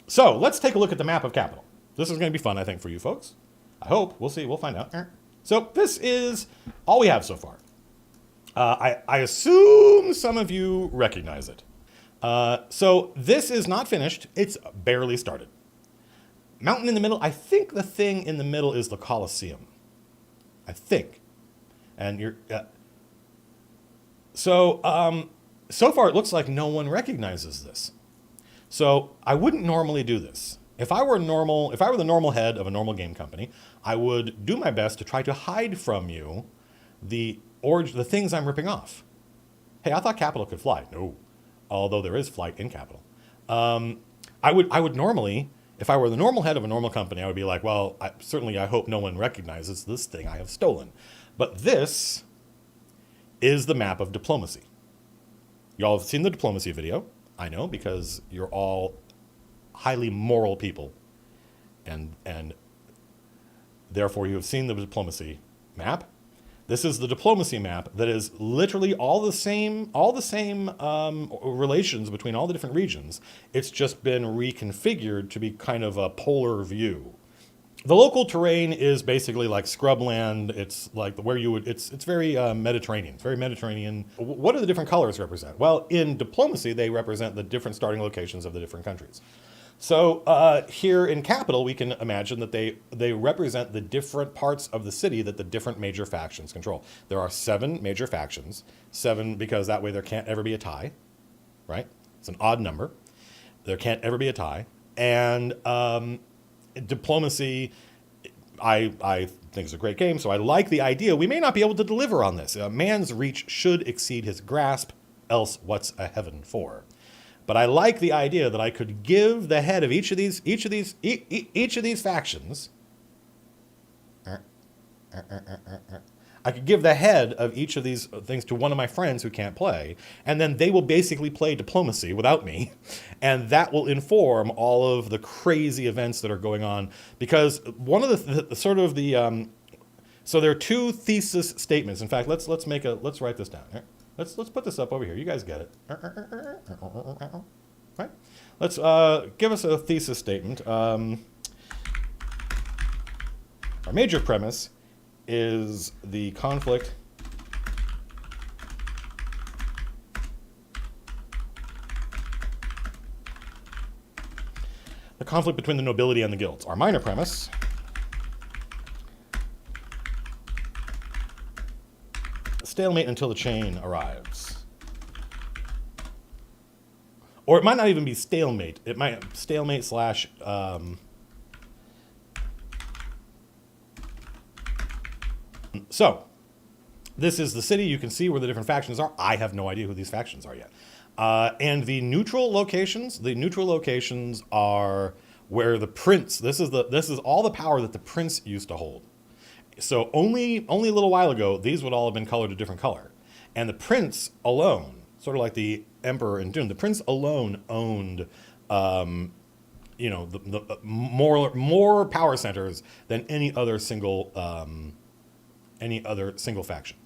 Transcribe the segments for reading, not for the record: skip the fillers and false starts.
So let's take a look at the map of capital. This is going to be fun, I think, for you folks. I hope. We'll see. We'll find out. So this is all we have so far. I assume some of you recognize it. So this is not finished. It's barely started. Mountain in the middle. I think the thing in the middle is the Colosseum. I think. And you're... So far it looks like no one recognizes this. So I wouldn't normally do this. If I were the normal head of a normal game company, I would do my best to try to hide from you the things I'm ripping off. Hey, I thought Capital could fly. No, although there is flight in Capital. I would normally, if I were the normal head of a normal company, I would be like, well, I hope no one recognizes this thing I have stolen. But this is the map of diplomacy. Y'all have seen the diplomacy video. I know, because you're all highly moral people, and therefore you have seen the diplomacy map. This is the diplomacy map that is literally all the same relations between all the different regions. It's just been reconfigured to be kind of a polar view. The local terrain is basically like scrubland. It's like it's very Mediterranean. It's very Mediterranean. What do the different colors represent? Well, in diplomacy, they represent the different starting locations of the different countries. So here in Capital, we can imagine that they represent the different parts of the city that the different major factions control. There are 7 major factions, 7 because that way there can't ever be a tie, right? It's an odd number. There can't ever be a tie. And diplomacy, I think is a great game, so I like the idea. We may not be able to deliver on this. A man's reach should exceed his grasp, else what's a heaven for? But I like the idea that I could give the head of each of these factions. I could give the head of each of these things to one of my friends who can't play, and then they will basically play diplomacy without me, and that will inform all of the crazy events that are going on. Because one of so there are 2 thesis statements. In fact, let's write this down. Let's put this up over here. You guys get it. Right? Let's give us a thesis statement. Our major premise is the conflict between the nobility and the guilds. Our minor premise stalemate until the chain arrives. Or it might not even be stalemate. It might stalemate slash So this is the city. You can see where the different factions are. I have no idea who these factions are yet. And the neutral locations are where the prince, this is all the power that the prince used to hold. So only a little while ago, these would all have been colored a different color. And the prince alone, sort of like the emperor in Dune, the prince alone owned, the more power centers than any other single faction.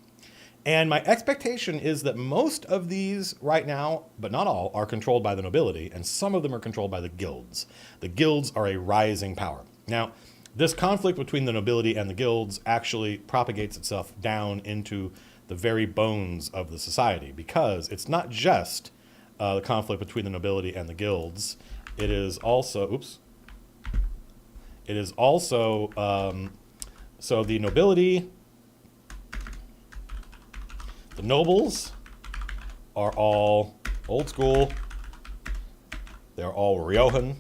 And my expectation is that most of these right now, but not all, are controlled by the nobility, and some of them are controlled by the guilds. The guilds are a rising power. Now, this conflict between the nobility and the guilds actually propagates itself down into the very bones of the society, because it's not just the conflict between the nobility and the guilds. It is also, so the nobility, the nobles are all old school. They're all Riojan.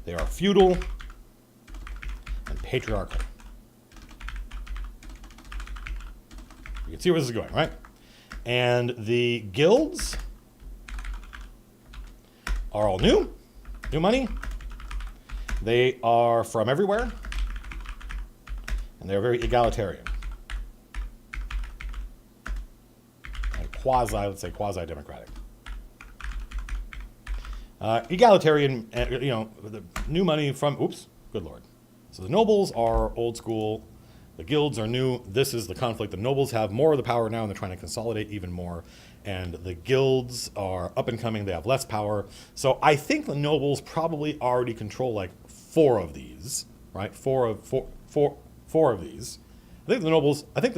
They are feudal and patriarchal. You can see where this is going, right? And the guilds are all new money. They are from everywhere, and they're very egalitarian. Let's say quasi-democratic. Egalitarian, the new money from, good Lord. So the nobles are old school, The guilds are new. This is the conflict. The nobles have more of the power now, and they're trying to consolidate even more. And the guilds are up and coming. They have less power. So I think the nobles probably already control like 4 of these, right? Four of these. I think the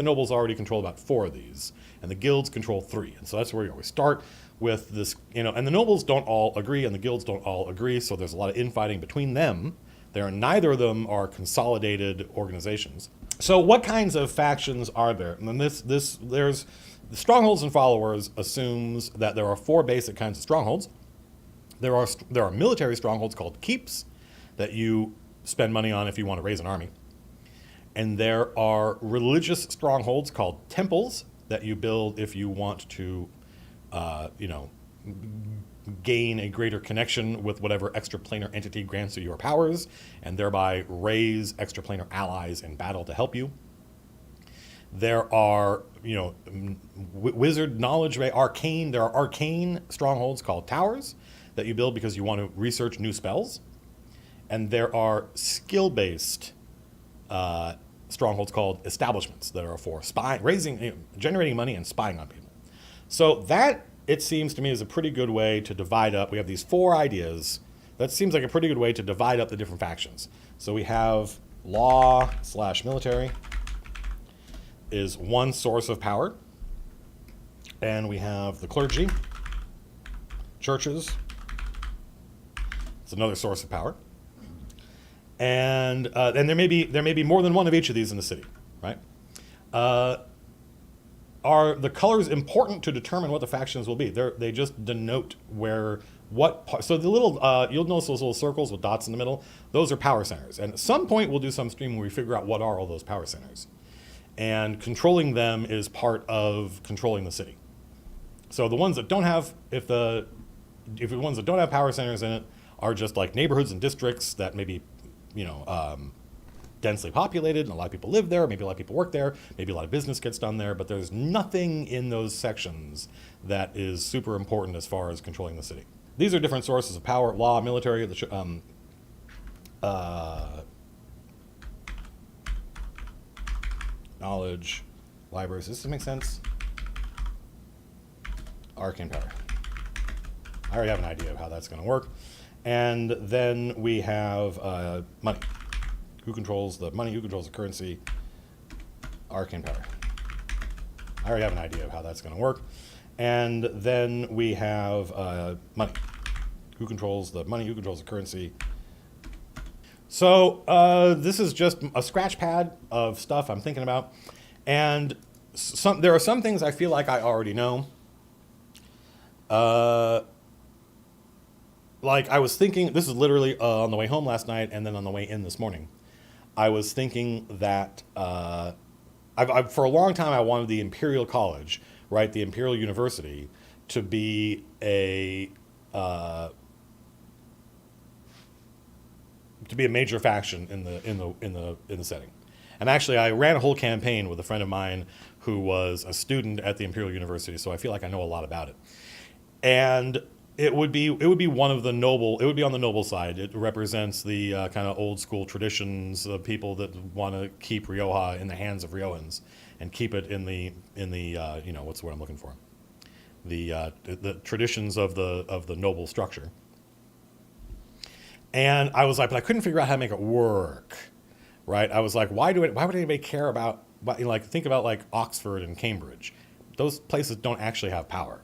nobles already control about 4 of these, and the guilds control 3. And so that's where we always start with this, and the nobles don't all agree, and the guilds don't all agree. So there's a lot of infighting between them. Neither of them are consolidated organizations. So what kinds of factions are there? And then there's the Strongholds and Followers assumes that there are 4 basic kinds of strongholds. There are military strongholds called keeps that you spend money on if you want to raise an army. And there are religious strongholds called temples that you build if you want to, gain a greater connection with whatever extraplanar entity grants you your powers, and thereby raise extraplanar allies in battle to help you. There are, wizard knowledge, arcane. There are arcane strongholds called towers that you build because you want to research new spells. And there are skill-based strongholds called establishments that are for generating money and spying on people. So that, it seems to me, is a pretty good way to divide up. We have these 4 ideas. That seems like a pretty good way to divide up the different factions. So we have law/military is one source of power. And we have the clergy, churches. It's another source of power. And there may be more than one of each of these in the city, right? Are the colors important to determine what the factions will be? They just denote so the little, you'll notice those little circles with dots in the middle, those are power centers. And at some point we'll do some stream where we figure out what are all those power centers. And controlling them is part of controlling the city. So the ones that don't have, if the ones that don't have power centers in it are just like neighborhoods and districts that maybe, densely populated, and a lot of people live there, maybe a lot of people work there, maybe a lot of business gets done there, but there's nothing in those sections that is super important as far as controlling the city. These are different sources of power: law, military, knowledge, libraries. Does this make sense? Arcane power. I already have an idea of how that's going to work. And then we have money. Who controls the money? Who controls the currency? Arcane power. I already have an idea of how that's going to work. And then we have money. Who controls the money? Who controls the currency? So this is just a scratch pad of stuff I'm thinking about. And there are some things I feel like I already know. Like I was thinking, this is literally on the way home last night and then on the way in this morning. I was thinking that for a long time I wanted the Imperial College, right, the Imperial University, to be a major faction in the setting. And actually, I ran a whole campaign with a friend of mine who was a student at the Imperial University, so I feel like I know a lot about it. And it would be one of the noble. It would be on the noble side. It represents the kind of old school traditions of people that want to keep Rioja in the hands of Riojans and keep it in the what's the word I'm looking for? The traditions of the noble structure. And I was like, but I couldn't figure out how to make it work, right? I was like, why would anybody care about? Think about like Oxford and Cambridge. Those places don't actually have power.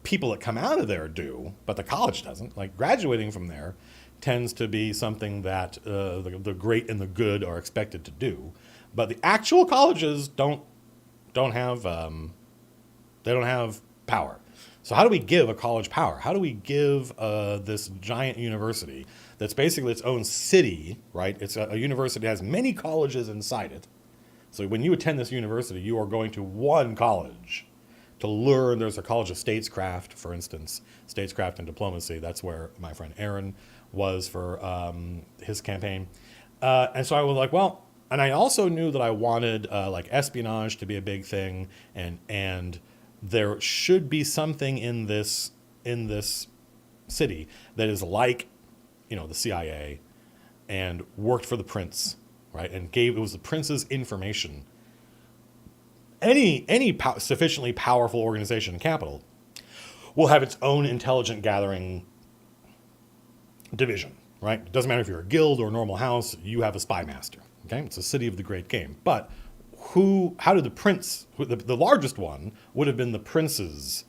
People that come out of there do, but the college doesn't. Like graduating from there tends to be something that the great and the good are expected to do, but the actual colleges don't have power. So how do we give a college power? How do we give this giant university that's basically its own city, right? It's a university that has many colleges inside it. So when you attend this university, you are going to one college to learn. There's a College of Statescraft, for instance, Statescraft and Diplomacy. That's where my friend Aaron was for his campaign. And so I was like, well, and I also knew that I wanted like espionage to be a big thing, and there should be something in this city that is like, the CIA and worked for the prince right? And it was the prince's information. Sufficiently powerful organization in capital will have its own intelligent gathering division, right? It doesn't matter if you're a guild or a normal house, you have a spy master, okay? It's a city of the great game. But how did the prince, the largest one would have been the prince's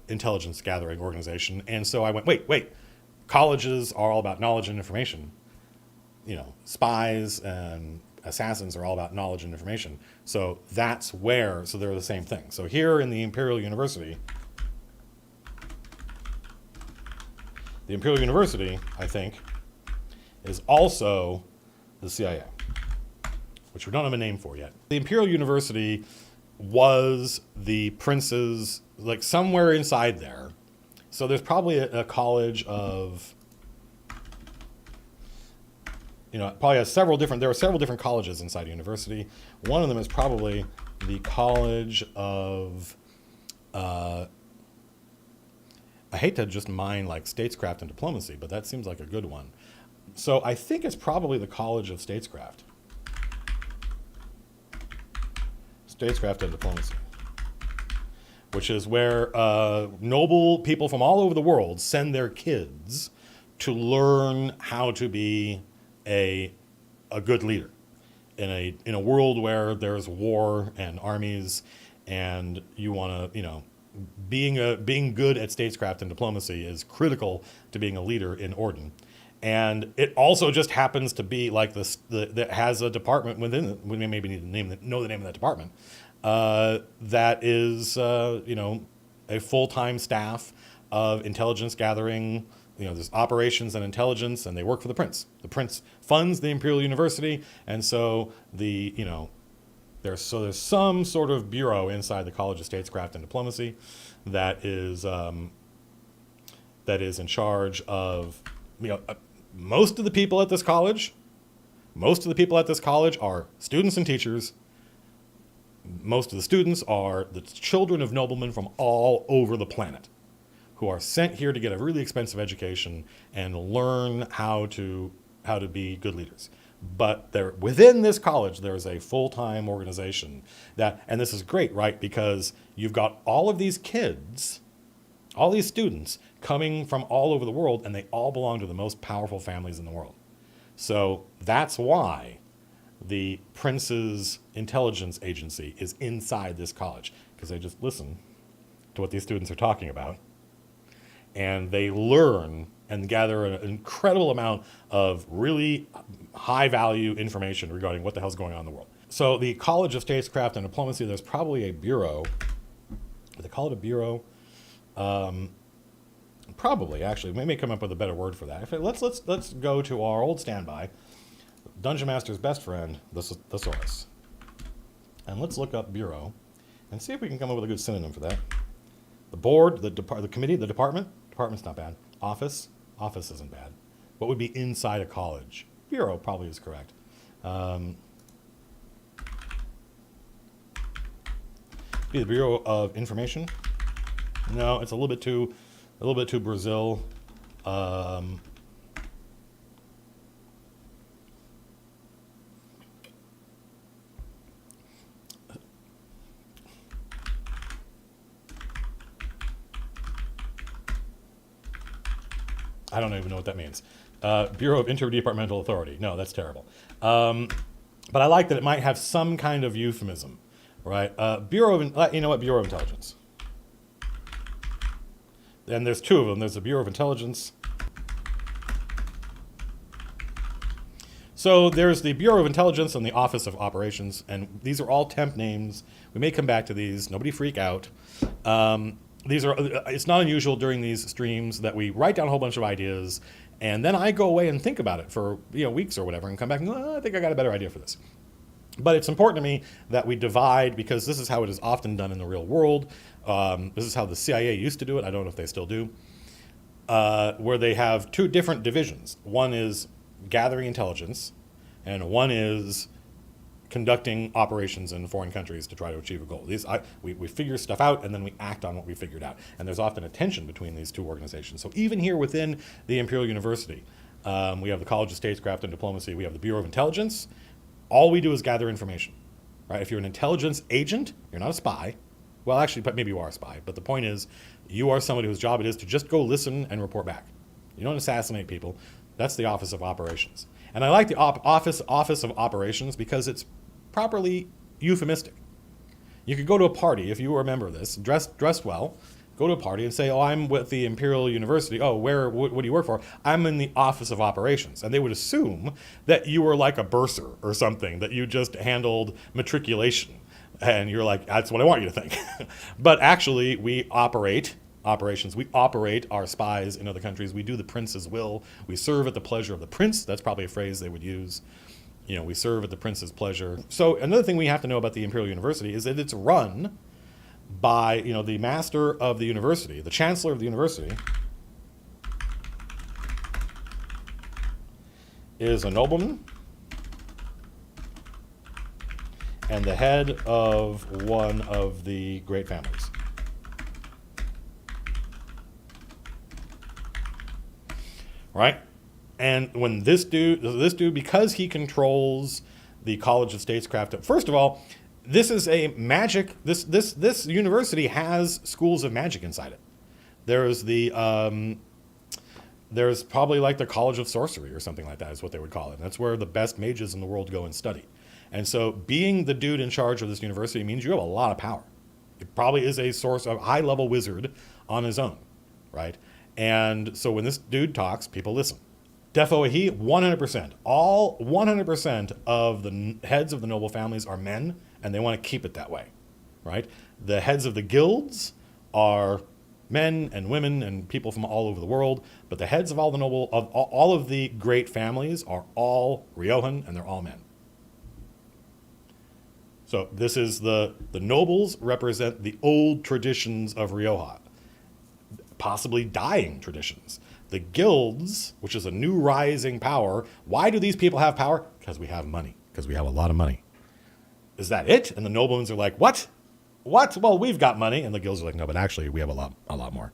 intelligence gathering organization. And so I went, wait, colleges are all about knowledge and information. You know, spies and assassins are all about knowledge and information. So that's where, so they're the same thing. So here in the Imperial University, I think, is also the CIA, which we don't have a name for yet. The Imperial University was the prince's, like somewhere inside there. So there's probably a college of, you know, probably has there are several different colleges inside a university. One of them is probably the College of, I hate to just mine like statescraft and diplomacy, but that seems like a good one. So I think it's probably the College of Statescraft. Statescraft and diplomacy, which is where noble people from all over the world send their kids to learn how to be a good leader in a world where there's war and armies, and you want to, you know, being good at statescraft and diplomacy is critical to being a leader in Orden. And it also just happens to be like this that has a department within it. We maybe need to know the name of that department. That is, you know, a full-time staff of intelligence gathering. You know, there's operations and intelligence, and they work for the prince. The prince funds the Imperial University, and so there's some sort of bureau inside the College of Statescraft and Diplomacy that is in charge of, you know, most of the people at this college. Most of the people at this college are students and teachers. Most of the students are the children of noblemen from all over the planet, who are sent here to get a really expensive education and learn how to be good leaders. But within this college, there's a full-time organization and this is great, right? Because you've got all of these kids, all these students coming from all over the world, and they all belong to the most powerful families in the world. So that's why the prince's intelligence agency is inside this college, because they just listen to what these students are talking about, and they learn and gather an incredible amount of really high-value information regarding what the hell's going on in the world. So the College of Statecraft and Diplomacy, there's probably a bureau. Do they call it a bureau? Probably, actually. We may come up with a better word for that. Let's go to our old standby, Dungeon Master's best friend, the Thesaurus. And let's look up bureau and see if we can come up with a good synonym for that. The board, the committee, the department. Department's not bad. Office isn't bad. What would be inside a college? Bureau probably is correct. Be the Bureau of Information. No, it's a little bit too Brazil. I don't even know what that means. Bureau of Interdepartmental Authority. No, that's terrible. But I like that it might have some kind of euphemism, right? Bureau of Intelligence. And there's two of them. There's the Bureau of Intelligence. So there's the Bureau of Intelligence and the Office of Operations, and these are all temp names. We may come back to these. Nobody freak out. It's not unusual during these streams that we write down a whole bunch of ideas, and then I go away and think about it for weeks or whatever, and come back and go, I think I got a better idea for this. But it's important to me that we divide, because this is how it is often done in the real world. This is how the CIA used to do it. I don't know if they still do. Where they have two different divisions. One is gathering intelligence, and one is conducting operations in foreign countries to try to achieve a goal. We figure stuff out, and then we act on what we figured out. And there's often a tension between these two organizations. So even here within the Imperial University, We have the College of Statecraft and Diplomacy. We have the Bureau of Intelligence. All we do is gather information, right? If you're an intelligence agent, you're not a spy. Well, actually, but maybe you are a spy. But the point is, you are somebody whose job it is to just go listen and report back. You don't assassinate people. That's the Office of Operations. And I like the Office of Operations because it's properly euphemistic. You could go to a party, if you were a member of this, dressed well, go to a party and say, oh, I'm with the Imperial University. Oh, what do you work for? I'm in the Office of Operations. And they would assume that you were like a bursar or something, that you just handled matriculation. And you're like, that's what I want you to think. But actually, we operate operations. We operate our spies in other countries. We do the prince's will. We serve at the pleasure of the prince. That's probably a phrase they would use. We serve at the prince's pleasure. So another thing we have to know about the Imperial University is that it's run by, the master of the university, the chancellor of the university, is a nobleman and the head of one of the great families. Right? And when this dude, because he controls the College of Statecraft, first of all, this is a magic. This university has schools of magic inside it. There's there's probably like the College of Sorcery or something like that is what they would call it. And that's where the best mages in the world go and study. And so being the dude in charge of this university means you have a lot of power. It probably is a high-level wizard on his own, right? And so when this dude talks, people listen. Defo he, 100%. All 100% of the heads of the noble families are men, and they want to keep it that way, right? The heads of the guilds are men and women and people from all over the world, but the heads of all of the great families are all Riojan, and they're all men. So this is the nobles represent the old traditions of Rioja, possibly dying traditions. The guilds, which is a new rising power. Why do these people have power? Because we have money. Because we have a lot of money. Is that it? And the noblemen are like, what? What? Well, we've got money. And the guilds are like, no, but actually we have a lot more.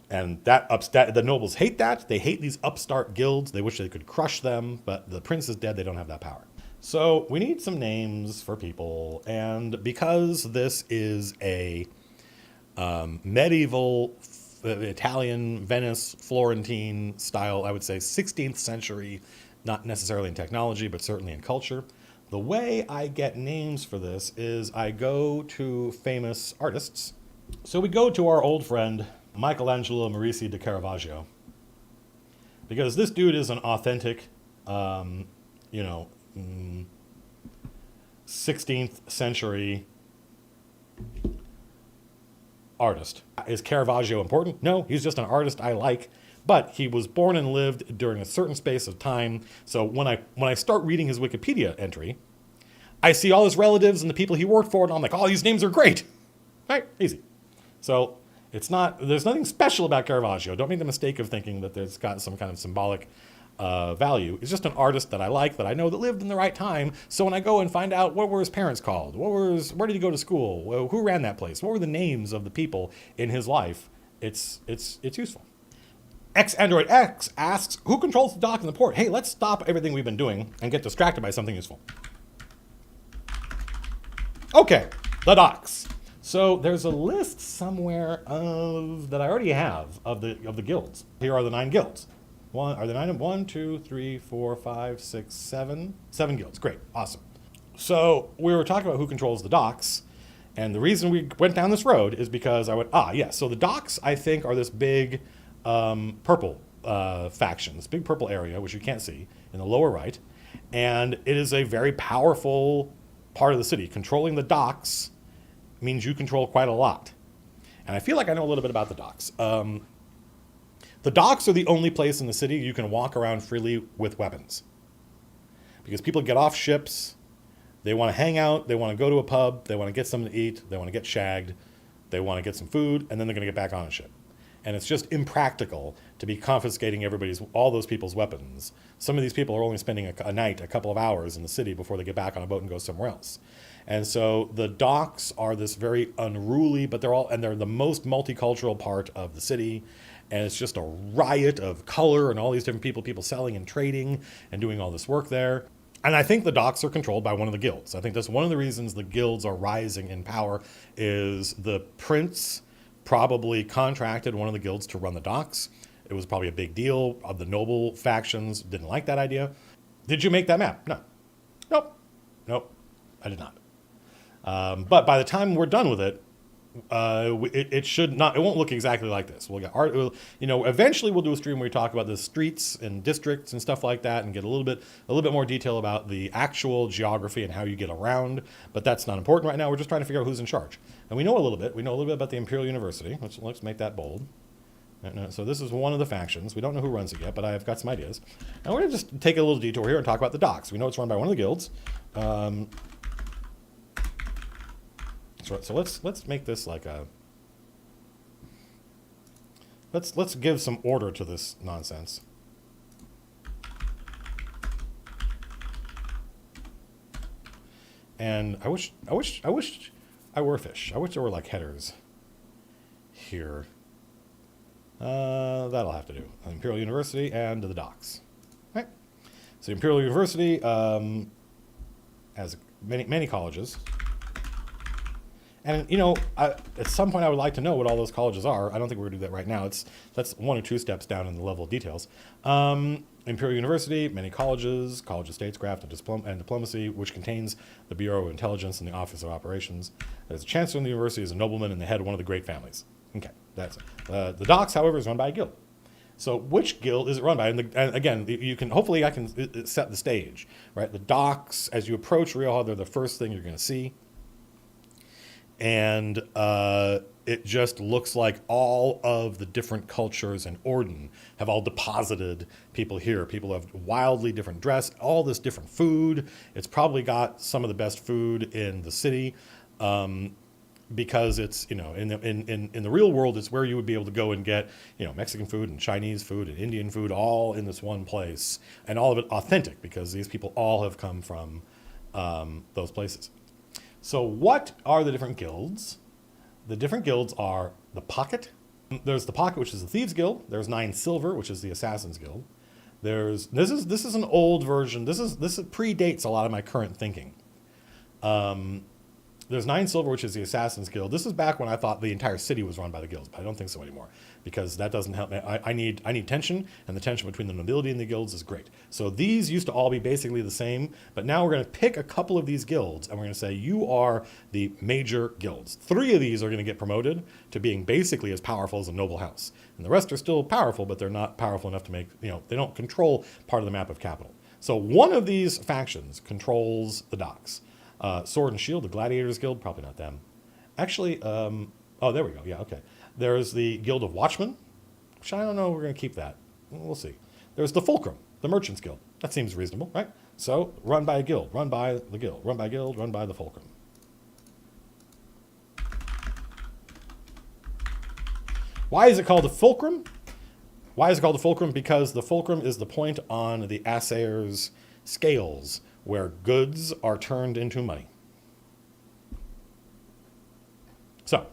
And the nobles hate that. They hate these upstart guilds. They wish they could crush them, but the prince is dead. They don't have that power. So we need some names for people. And because this is a medieval Italian, Venice, Florentine style, I would say 16th century, not necessarily in technology, but certainly in culture. The way I get names for this is I go to famous artists. So we go to our old friend, Michelangelo Merici de Caravaggio, because this dude is an authentic, 16th century artist. Is Caravaggio important? No, he's just an artist I like, but he was born and lived during a certain space of time. So when I start reading his Wikipedia entry, I see all his relatives and the people he worked for, and I'm like, oh, these names are great. Right? Easy. So there's nothing special about Caravaggio. Don't make the mistake of thinking that there's got some kind of symbolic value. He's just an artist that I like, that I know that lived in the right time. So when I go and find out what were his parents called, where did he go to school, who ran that place, what were the names of the people in his life, it's useful. Android X asks, who controls the dock and the port? Hey, let's stop everything we've been doing and get distracted by something useful. Okay, the docks. So there's a list somewhere that I already have of the guilds. Here are the 9 guilds. Are there 9? 1, 2, 3, 4, 5, 6, 7. 7 guilds. Great. Awesome. So we were talking about who controls the docks. And the reason we went down this road is because I went, yes. So the docks, I think, are this big purple faction, this big purple area, which you can't see in the lower right. And it is a very powerful part of the city. Controlling the docks means you control quite a lot. And I feel like I know a little bit about the docks. The docks are the only place in the city you can walk around freely with weapons. Because people get off ships, they want to hang out, they want to go to a pub, they want to get something to eat, they want to get shagged, they want to get some food, and then they're going to get back on a ship. and it's just impractical to be confiscating all those people's weapons. Some of these people are only spending a night, a couple of hours in the city before they get back on a boat and go somewhere else. And so the docks are this very unruly, but they're the most multicultural part of the city. And it's just a riot of color and all these different people selling and trading and doing all this work there. And I think the docks are controlled by one of the guilds. I think that's one of the reasons the guilds are rising in power is the prince probably contracted one of the guilds to run the docks. It was probably a big deal. The noble factions didn't like that idea. Did you make that map? No. Nope. I did not. But by the time we're done with it, it should not. It won't look exactly like this. We'll get art. Eventually we'll do a stream where we talk about the streets and districts and stuff like that, and get a little bit more detail about the actual geography and how you get around. But that's not important right now. We're just trying to figure out who's in charge. And we know a little bit. We know a little bit about the Imperial University. Let's make that bold. So this is one of the factions. We don't know who runs it yet, but I've got some ideas. And we're gonna just take a little detour here and talk about the docks. We know it's run by one of the guilds. So let's make this like a. Let's give some order to this nonsense. And I wish I were fish. I wish there were like headers here. That'll have to do. Imperial University and the docks. Right. So Imperial University has many colleges. And, at some point I would like to know what all those colleges are. I don't think we're going to do that right now. That's one or two steps down in the level of details. Imperial University, many colleges, College of Statecraft and Diplomacy, which contains the Bureau of Intelligence and the Office of Operations. There's a chancellor in the university, is a nobleman, and the head of one of the great families. Okay, that's it. The docks, however, is run by a guild. So which guild is it run by? And again, hopefully I can set the stage, right? The docks, as you approach Rioja, they're the first thing you're going to see. And it just looks like all of the different cultures in Orden have all deposited people here. People have wildly different dress, all this different food. It's probably got some of the best food in the city because it's, in the real world, it's where you would be able to go and get, Mexican food and Chinese food and Indian food all in this one place, and all of it authentic because these people all have come from those places. So what are the different guilds? The different guilds are the Pocket. There's the Pocket, which is the Thieves Guild. There's 9 Silver, which is the Assassins Guild. This is an old version. This predates a lot of my current thinking. There's 9 Silver, which is the Assassins Guild. This is back when I thought the entire city was run by the guilds, but I don't think so anymore because that doesn't help me. I need tension, and the tension between the nobility and the guilds is great. So these used to all be basically the same, but now we're going to pick a couple of these guilds, and we're going to say you are the major guilds. 3 of these are going to get promoted to being basically as powerful as a noble house, and the rest are still powerful, but they're not powerful enough to make, they don't control part of the map of capital. So one of these factions controls the docks. Sword and Shield, the Gladiators Guild, probably not them. Actually, there we go. Yeah, okay. There's the Guild of Watchmen, which I don't know. We're going to keep that. We'll see. There's the Fulcrum, the Merchants Guild. That seems reasonable, right? So run by a guild, run by the guild, run by guild, run by the Fulcrum. Why is it called the Fulcrum? Why is it called the Fulcrum? Because the Fulcrum is the point on the assayer's scales where goods are turned into money. So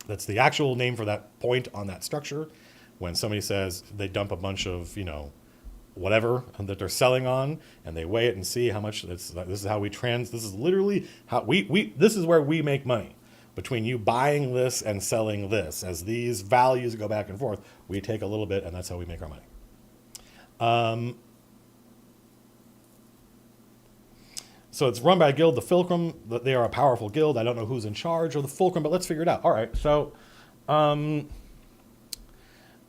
that's the actual name for that point on that structure. When somebody says they dump a bunch of, whatever that they're selling on, and they weigh it and see how much this is how we this is literally how this is where we make money. Between you buying this and selling this, as these values go back and forth, we take a little bit, and that's how we make our money. So it's run by a guild, the Fulcrum. They are a powerful guild. I don't know who's in charge of the Fulcrum, but let's figure it out. All right, so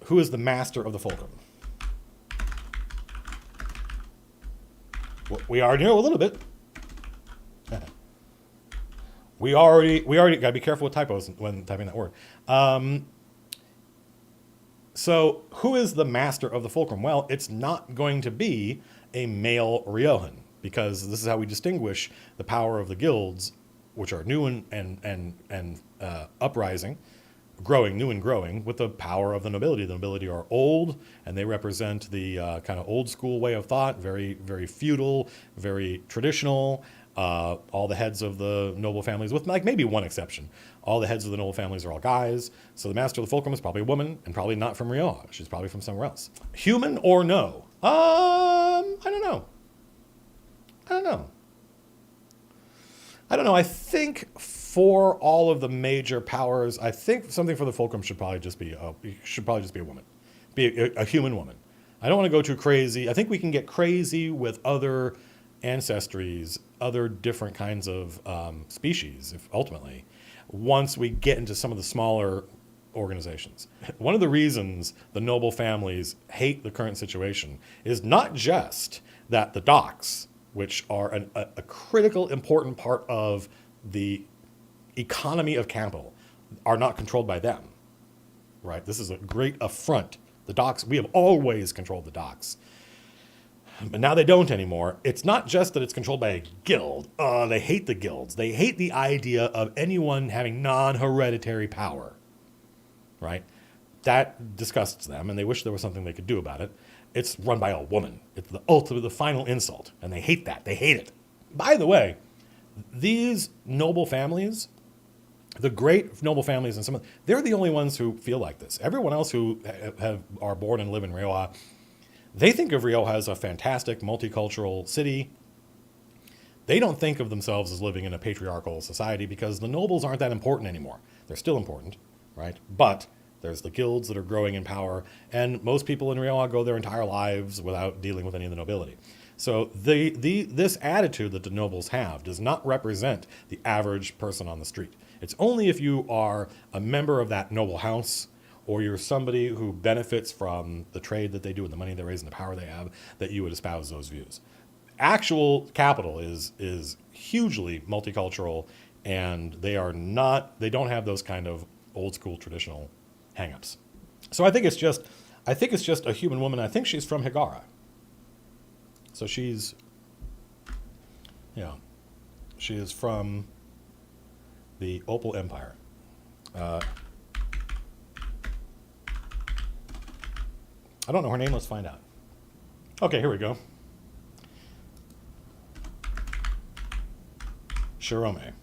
who is the master of the Fulcrum? Well, we already know a little bit. We already got to be careful with typos when typing that word. So who is the master of the Fulcrum? Well, it's not going to be a male Riojan, because this is how we distinguish the power of the guilds, which are new and uprising, growing, new and growing, with the power of the nobility. The nobility are old, and they represent the kind of old school way of thought, very, very feudal, very traditional. All the heads of the noble families, with like maybe one exception, all the heads of the noble families are all guys. So the master of the fulcrum is probably a woman, and probably not from Rioja. She's probably from somewhere else. Human or no? I don't know. I think for all of the major powers, I think something for the fulcrum should probably just be a woman, be a human woman. I don't want to go too crazy. I think we can get crazy with other ancestries, other different kinds of species, if ultimately, once we get into some of the smaller organizations. One of the reasons the noble families hate the current situation is not just that the docks, which are a critical, important part of the economy of capital, are not controlled by them, right? This is a great affront. The docks, we have always controlled the docks, but now they don't anymore. It's not just that it's controlled by a guild. They hate the guilds. They hate the idea of anyone having non-hereditary power, right? That disgusts them, and they wish there was something they could do about it. It's run by a woman. It's the ultimate, the final insult, and they hate that. They hate it. By the way, these noble families, the great noble families, and they're the only ones who feel like this. Everyone else who are born and live in Rioja, they think of Rioja as a fantastic multicultural city. They don't think of themselves as living in a patriarchal society because the nobles aren't that important anymore. They're still important, right? But there's the guilds that are growing in power, and most people in Rioja go their entire lives without dealing with any of the nobility. So this attitude that the nobles have does not represent the average person on the street. It's only if you are a member of that noble house, or you're somebody who benefits from the trade that they do and the money they raise and the power they have, that you would espouse those views. Actual capital is hugely multicultural, and they don't have those kind of old school traditional hang-ups. So I think it's just a human woman. I think she's from Higara. So she is from the Opal Empire. I don't know her name. Let's find out. Okay, here we go. Shoroma.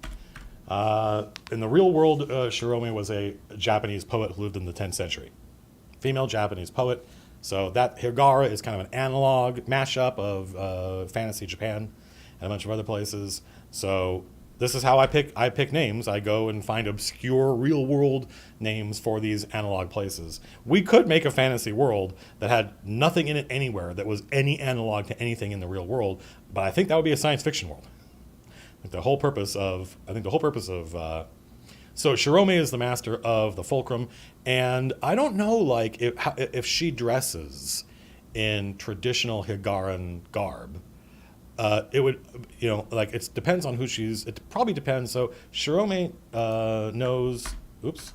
In the real world, Shoroma was a Japanese poet who lived in the 10th century. Female Japanese poet. So that Higara is kind of an analog mashup of fantasy Japan and a bunch of other places. So this is how I pick names. I go and find obscure real world names for these analog places. We could make a fantasy world that had nothing in it anywhere that was any analog to anything in the real world, but I think that would be a science fiction world. The whole purpose of so Shoroma is the master of the fulcrum, and I don't know like if she dresses in traditional Higaran garb. It would, like it depends on who she's. It probably depends. So Shoroma knows. Oops.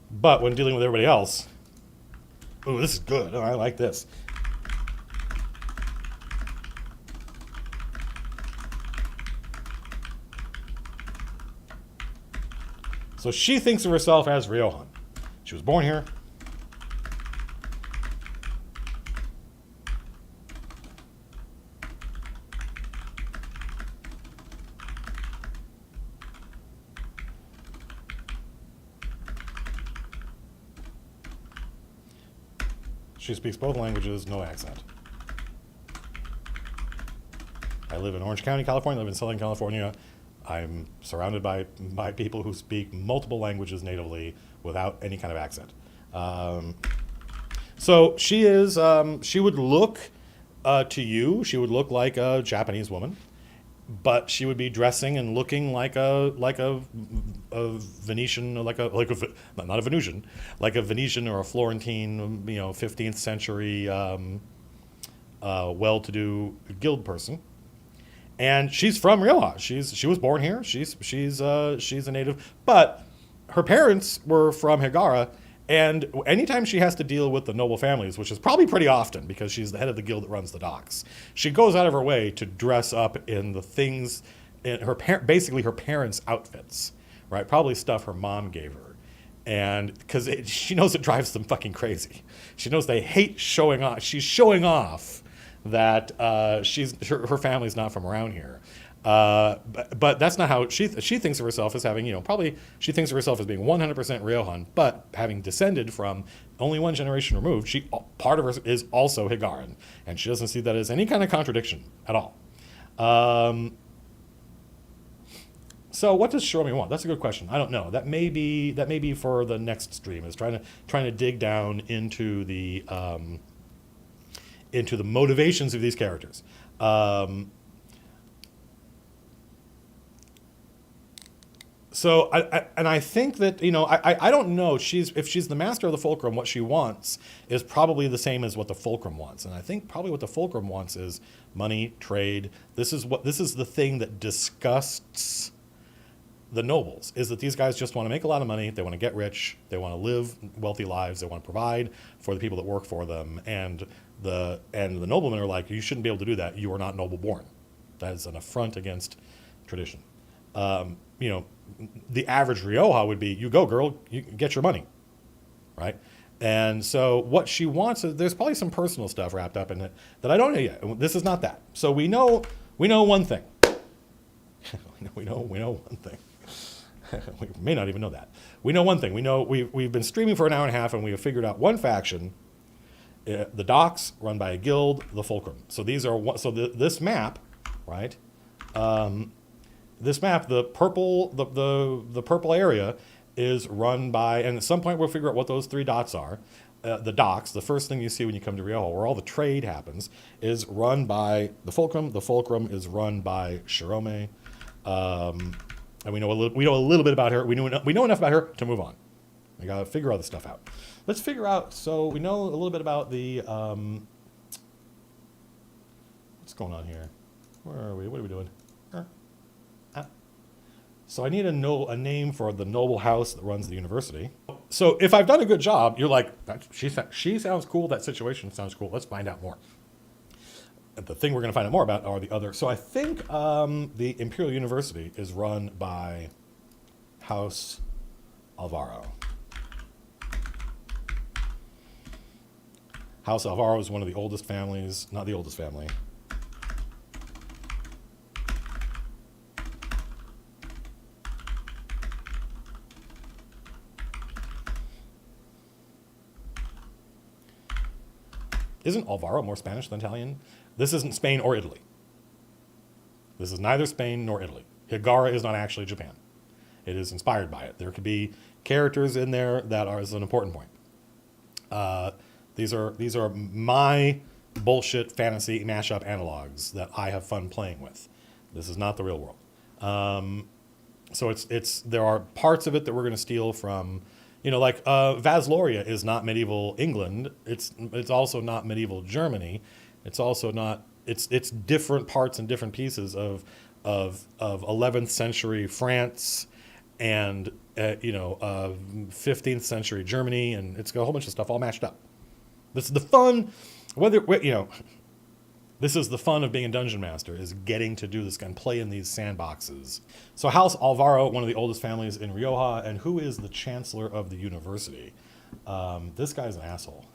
But when dealing with everybody else, ooh, this is good. Oh, I like this. So she thinks of herself as Riojan. She was born here. She speaks both languages, no accent. I live in Orange County, California. I live in Southern California. I'm surrounded by people who speak multiple languages natively without any kind of accent. So she is. She would look to you. She would look like a Japanese woman, but she would be dressing and looking like a Venetian, not a Venusian, like a Venetian or a Florentine, 15th century well-to-do guild person. and she's from Rioja. She was born here. She's a native, but her parents were from Higara. And anytime she has to deal with the noble families, which is probably pretty often because she's the head of the guild that runs the docks, she goes out of her way to dress up in the things in basically her parents' outfits, right? Probably stuff her mom gave her. And because she knows it drives them fucking crazy. She knows they hate showing off. She's showing off that her family's not from around here. But that's not how she thinks of herself as having, probably she thinks of herself as being 100% Riojan, but having descended from only one generation removed, part of her is also Higaran, and she doesn't see that as any kind of contradiction at all. So what does Shoroma want? That's a good question. I don't know. That may be for the next stream, is trying to dig down into the motivations of these characters. So I think that, I don't know, if she's the master of the fulcrum, what she wants is probably the same as what the fulcrum wants. And I think probably what the fulcrum wants is money, trade. This is the thing that disgusts the nobles, is that these guys just want to make a lot of money. They want to get rich. They want to live wealthy lives. They want to provide for the people that work for them. And the noblemen are like, you shouldn't be able to do that. You are not noble born. That is an affront against tradition. The average Rioja would be, you go, girl, you get your money, right? And so what she wants is, there's probably some personal stuff wrapped up in it that I don't know yet. This is not that. So we know one thing. we know one thing. We may not even know that. We know one thing. We know we've been streaming for an hour and a half, and we have figured out one faction. The docks run by a guild, the fulcrum. So this map, right? This map, the purple, the purple area is run by, and at some point we'll figure out what those three dots are. The docks, the first thing you see when you come to Rioja, where all the trade happens, is run by the fulcrum. The fulcrum is run by Shoroma. And we know a little bit about her. We know enough about her to move on. We gotta figure all this stuff out. Let's figure out. So we know a little bit about the. What's going on here? Where are we? What are we doing? So I need a name for the noble house that runs the university. So if I've done a good job, you're like, she sounds cool. That situation sounds cool. Let's find out more. The thing we're going to find out more about are the other. So I think the Imperial University is run by House Alvaro. House Alvaro is one of the oldest families, not the oldest family. Isn't Alvaro more Spanish than Italian? This isn't Spain or Italy. This is neither Spain nor Italy. Higara is not actually Japan. It is inspired by it. There could be characters in there that is an important point. These are my bullshit fantasy mashup analogs that I have fun playing with. This is not the real world. So there are parts of it that we're going to steal from. Like Vasloria is not medieval England. It's also not medieval Germany. It's also not. It's different parts and different pieces of 11th century France and 15th century Germany, and it's got a whole bunch of stuff all mashed up. This is the fun. This is the fun of being a dungeon master, is getting to do this and play in these sandboxes. So House Alvaro, one of the oldest families in Rioja, and who is the chancellor of the university? This guy's an asshole.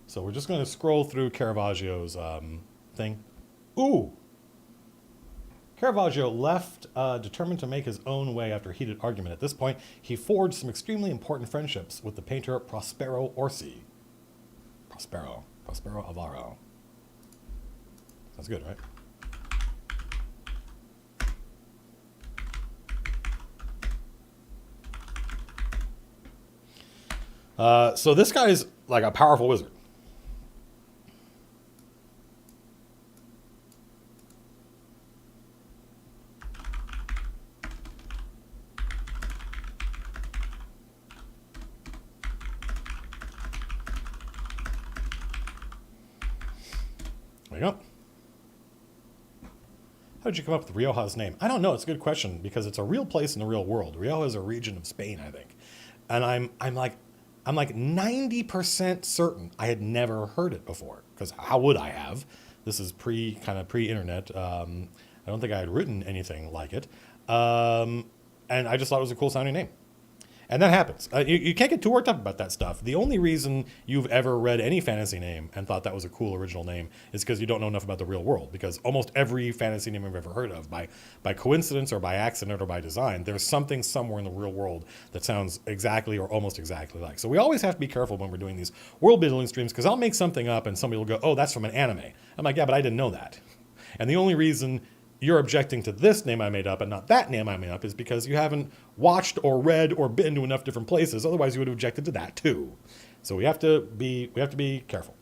So we're just going to scroll through Caravaggio's thing. Ooh! Caravaggio left determined to make his own way after a heated argument. At this point, he forged some extremely important friendships with the painter Prospero Orsi. Prospero Alvaro. Sounds good, right? So this guy's like a powerful wizard. go. How did you come up with Rioja's name? I don't know. It's a good question because it's a real place in the real world. Rioja is a region of Spain, I think. And I'm like 90% certain I had never heard it before, because how would I have? This is pre-internet. I don't think I had written anything like it. And I just thought it was a cool sounding name. And that happens. You can't get too worked up about that stuff. The only reason you've ever read any fantasy name and thought that was a cool original name is because you don't know enough about the real world. Because almost every fantasy name I've ever heard of, by coincidence or by accident or by design, there's something somewhere in the real world that sounds exactly or almost exactly like. So we always have to be careful when we're doing these world building streams, because I'll make something up and somebody will go, oh, that's from an anime. I'm like, yeah, but I didn't know that. And the only reason you're objecting to this name I made up and not that name I made up is because you haven't watched or read or been to enough different places. Otherwise, you would have objected to that too. So we have to be careful.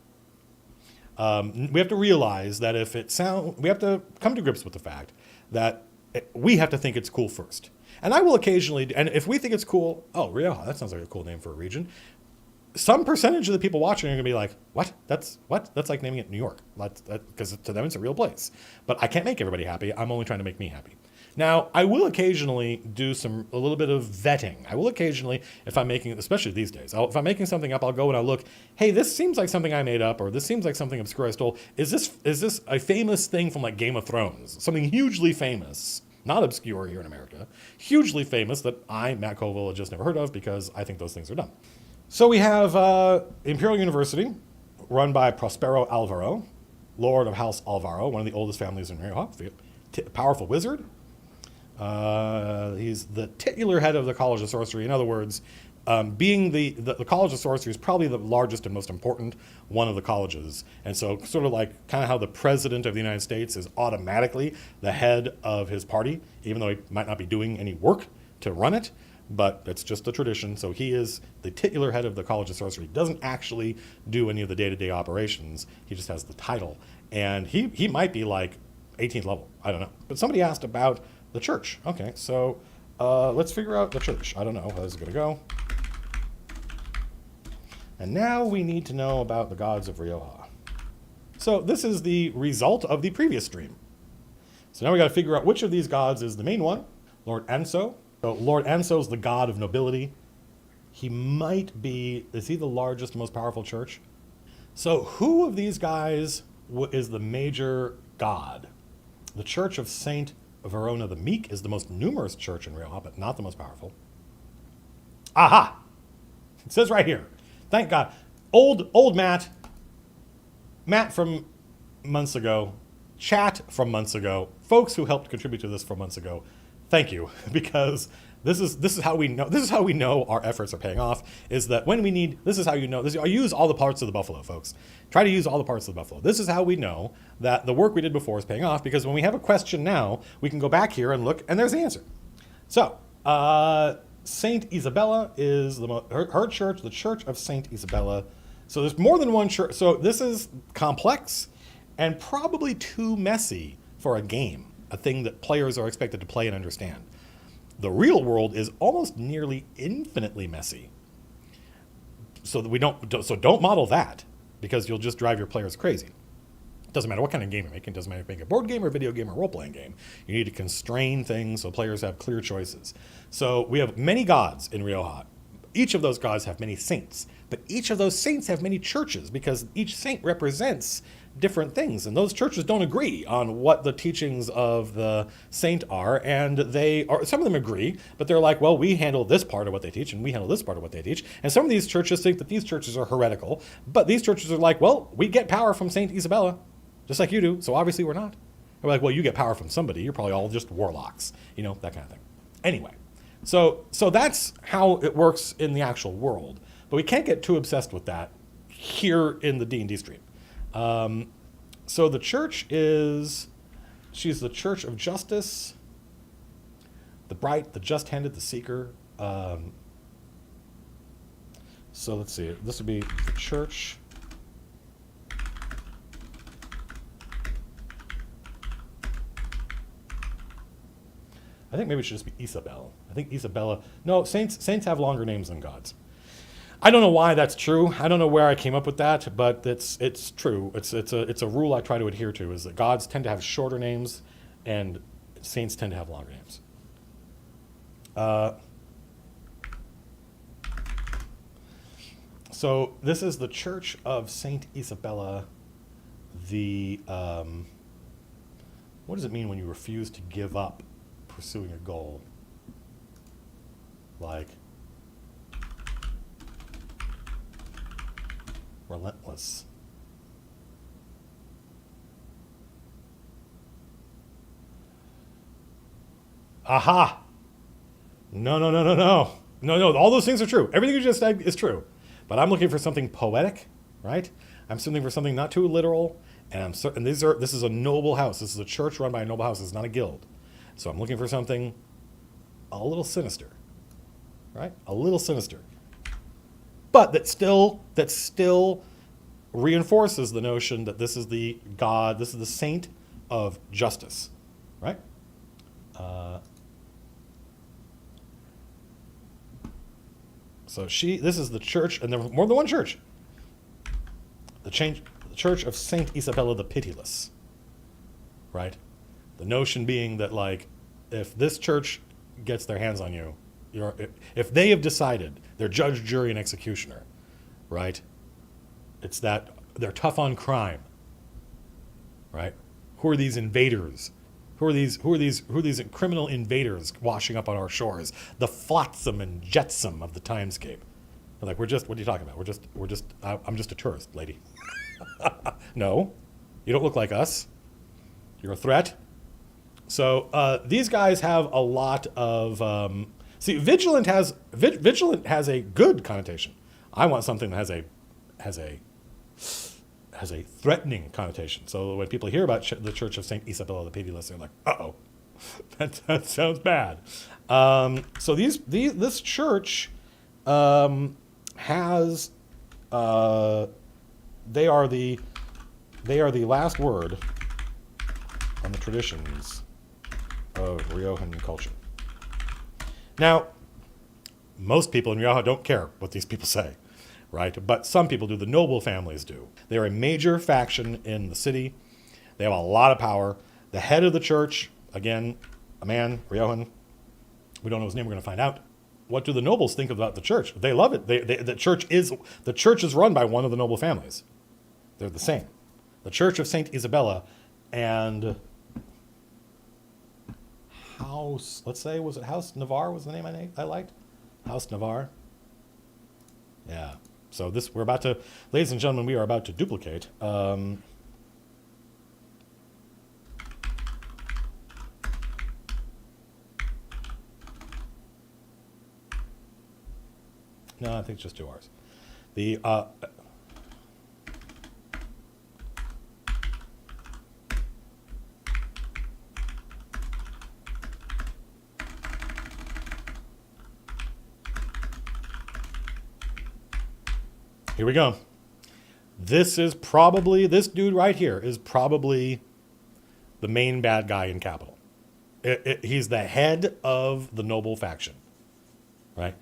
We have to realize that we have to come to grips with the fact that we have to think it's cool first. And I will occasionally, and if we think it's cool, oh, Rioja, that sounds like a cool name for a region. Some percentage of the people watching are going to be like, what? That's like naming it New York. Because to them, it's a real place. But I can't make everybody happy. I'm only trying to make me happy. Now, I will occasionally do a little bit of vetting. I will occasionally, if I'm making, especially these days, if I'm making something up, I'll go and I'll look, hey, this seems like something I made up, or this seems like something obscure I stole. Is this a famous thing from like Game of Thrones? Something hugely famous, not obscure here in America, hugely famous that I, Matt Colville, had just never heard of because I think those things are dumb. So we have Imperial University, run by Prospero Alvaro, Lord of House Alvaro, one of the oldest families in Rioja, powerful wizard. He's the titular head of the College of Sorcery. In other words, being the College of Sorcery is probably the largest and most important one of the colleges. And so sort of like kind of how the President of the United States is automatically the head of his party, even though he might not be doing any work to run it. But it's just a tradition. So he is the titular head of the College of Sorcery. He doesn't actually do any of the day-to-day operations. He just has the title. And he might be like 18th level. I don't know. But somebody asked about the church. Okay, so let's figure out the church. I don't know how this is going to go. And now we need to know about the gods of Rioja. So this is the result of the previous stream. So now we got to figure out which of these gods is the main one. Lord Anso. So Lord Anso is the god of nobility. Is he the largest, most powerful church? So who of these guys is the major god? The Church of Saint Verona the Meek is the most numerous church in Rioja, but not the most powerful. Aha! It says right here. Thank God. Old Matt from months ago, chat from months ago, folks who helped contribute to this from months ago. Thank you, because this is how we know our efforts are paying off. Is that when we need, this is how you know. I use all the parts of the buffalo, folks. Try to use all the parts of the buffalo. This is how we know that the work we did before is paying off, because when we have a question now, we can go back here and look, and there's the answer. So Saint Isabella is her church, the Church of Saint Isabella. So there's more than one church. So this is complex and probably too messy for a game. A thing that players are expected to play and understand. The real world is almost nearly infinitely messy. So don't model that, because you'll just drive your players crazy. It doesn't matter what kind of game you're making. It doesn't matter if you're making a board game or video game or role-playing game. You need to constrain things so players have clear choices. So we have many gods in Rioja. Each of those gods have many saints, but each of those saints have many churches, because each saint represents different things, and those churches don't agree on what the teachings of the saint are, and some of them agree, but they're like, well, we handle this part of what they teach, and we handle this part of what they teach, and some of these churches think that these churches are heretical, but these churches are like, well, we get power from Saint Isabella, just like you do, so obviously we're not. We're like, well, you get power from somebody, you're probably all just warlocks, that kind of thing. Anyway, so that's how it works in the actual world, but we can't get too obsessed with that here in the D&D stream. So the church she's the Church of Justice, the Bright, the Just-Handed, the Seeker. So let's see, this would be the church. I think maybe it should just be Isabel. I think Isabella, no, saints have longer names than gods. I don't know why that's true. I don't know where I came up with that, but it's true. It's a rule I try to adhere to, is that gods tend to have shorter names and saints tend to have longer names. So this is the Church of Saint Isabella. What does it mean when you refuse to give up pursuing a goal? Like relentless. Aha! No. No. All those things are true. Everything you just said is true. But I'm looking for something poetic, right? I'm looking for something not too literal. And this is a noble house. This is a church run by a noble house. It's not a guild. So I'm looking for something a little sinister, right? A little sinister. But that still reinforces the notion that this is the God, this is the saint of justice, right? So this is the church, and there was more than one church. The Church of Saint Isabella the Pitiless, right? The notion being that, like, if this church gets their hands on you, if they have decided, they're judge, jury, and executioner, right? It's that they're tough on crime, right? Who are these invaders? Who are these criminal invaders washing up on our shores? The flotsam and jetsam of the timescape. They're like, what are you talking about? I'm just a tourist, lady. No, you don't look like us. You're a threat. So these guys have a lot of vigilant has a good connotation. I want something that has a threatening connotation. So when people hear about the Church of Saint Isabella the Pitiless, they're like, "Uh-oh, that sounds bad." So this church has they are the last word on the traditions of Riojan culture. Now, most people in Rioja don't care what these people say, right? But some people do. The noble families do. They are a major faction in the city. They have a lot of power. The head of the church, again, a man, Riojan. We don't know his name. We're going to find out. What do the nobles think about the church? They love it. The church is run by one of the noble families. They're the same. The Church of Saint Isabella and House, let's say, was it House Navarre was the name I liked? House Navarre. Yeah. So ladies and gentlemen, we are about to duplicate. No, I think it's just 2 R's. Here we go. This dude right here is probably the main bad guy in Capital. He's the head of the noble faction, right?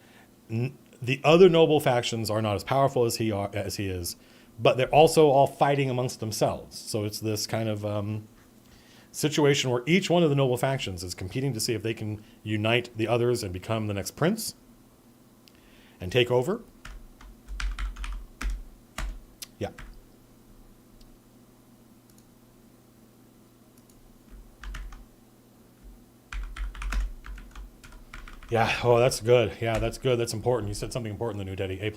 The other noble factions are not as powerful as he is, but they're also all fighting amongst themselves. So it's this kind of situation where each one of the noble factions is competing to see if they can unite the others and become the next prince and take over. Yeah. Yeah. Oh, that's good. Yeah, that's good. That's important. You said something important, the new Teddy. A+,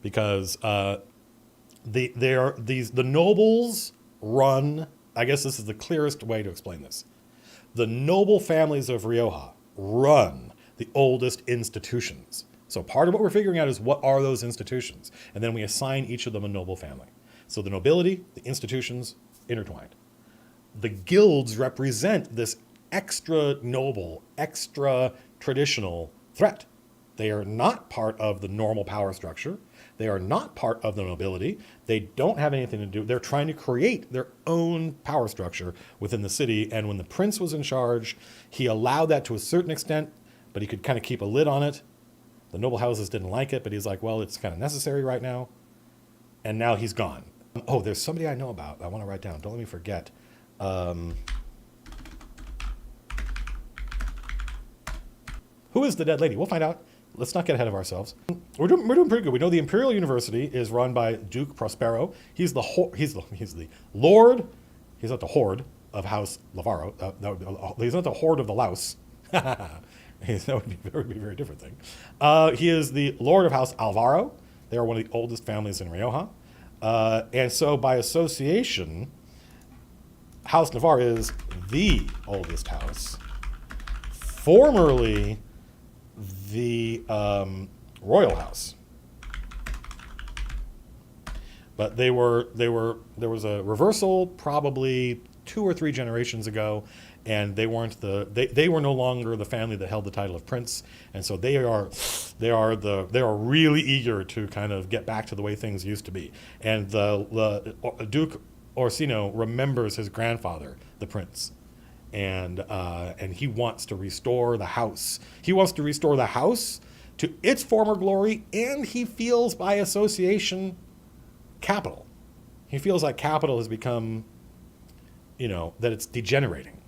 because the nobles run. I guess this is the clearest way to explain this. The noble families of Rioja run the oldest institutions. So part of what we're figuring out is what are those institutions, and then we assign each of them a noble family. So the nobility, the institutions, intertwined. The guilds represent this extra noble, extra traditional threat. They are not part of the normal power structure. They are not part of the nobility. They don't have anything to do. They're trying to create their own power structure within the city. And when the prince was in charge, he allowed that to a certain extent, but he could kind of keep a lid on it. The noble houses didn't like it, but he's like, well, it's kind of necessary right now. And now he's gone. Oh, there's somebody I know about. I want to write down. Don't let me forget. Who is the dead lady? We'll find out. Let's not get ahead of ourselves. We're doing pretty good. We know the Imperial University is run by Duke Prospero. He's the Lord. He's not the Horde of House Alvaro. He's not the Horde of the Louse. That would be a very different thing. He is the Lord of House Alvaro. They are one of the oldest families in Rioja. And so by association, House Navarre is the oldest house. Formerly the royal house. But there was a reversal probably 2 or 3 generations ago, and they were no longer the family that held the title of prince, and so they are really eager to kind of get back to the way things used to be. And the Duke Orsino remembers his grandfather, the prince, and he wants to restore the house. He wants to restore the house to its former glory, and he feels by association capital. He feels like capital has become, that it's degenerating.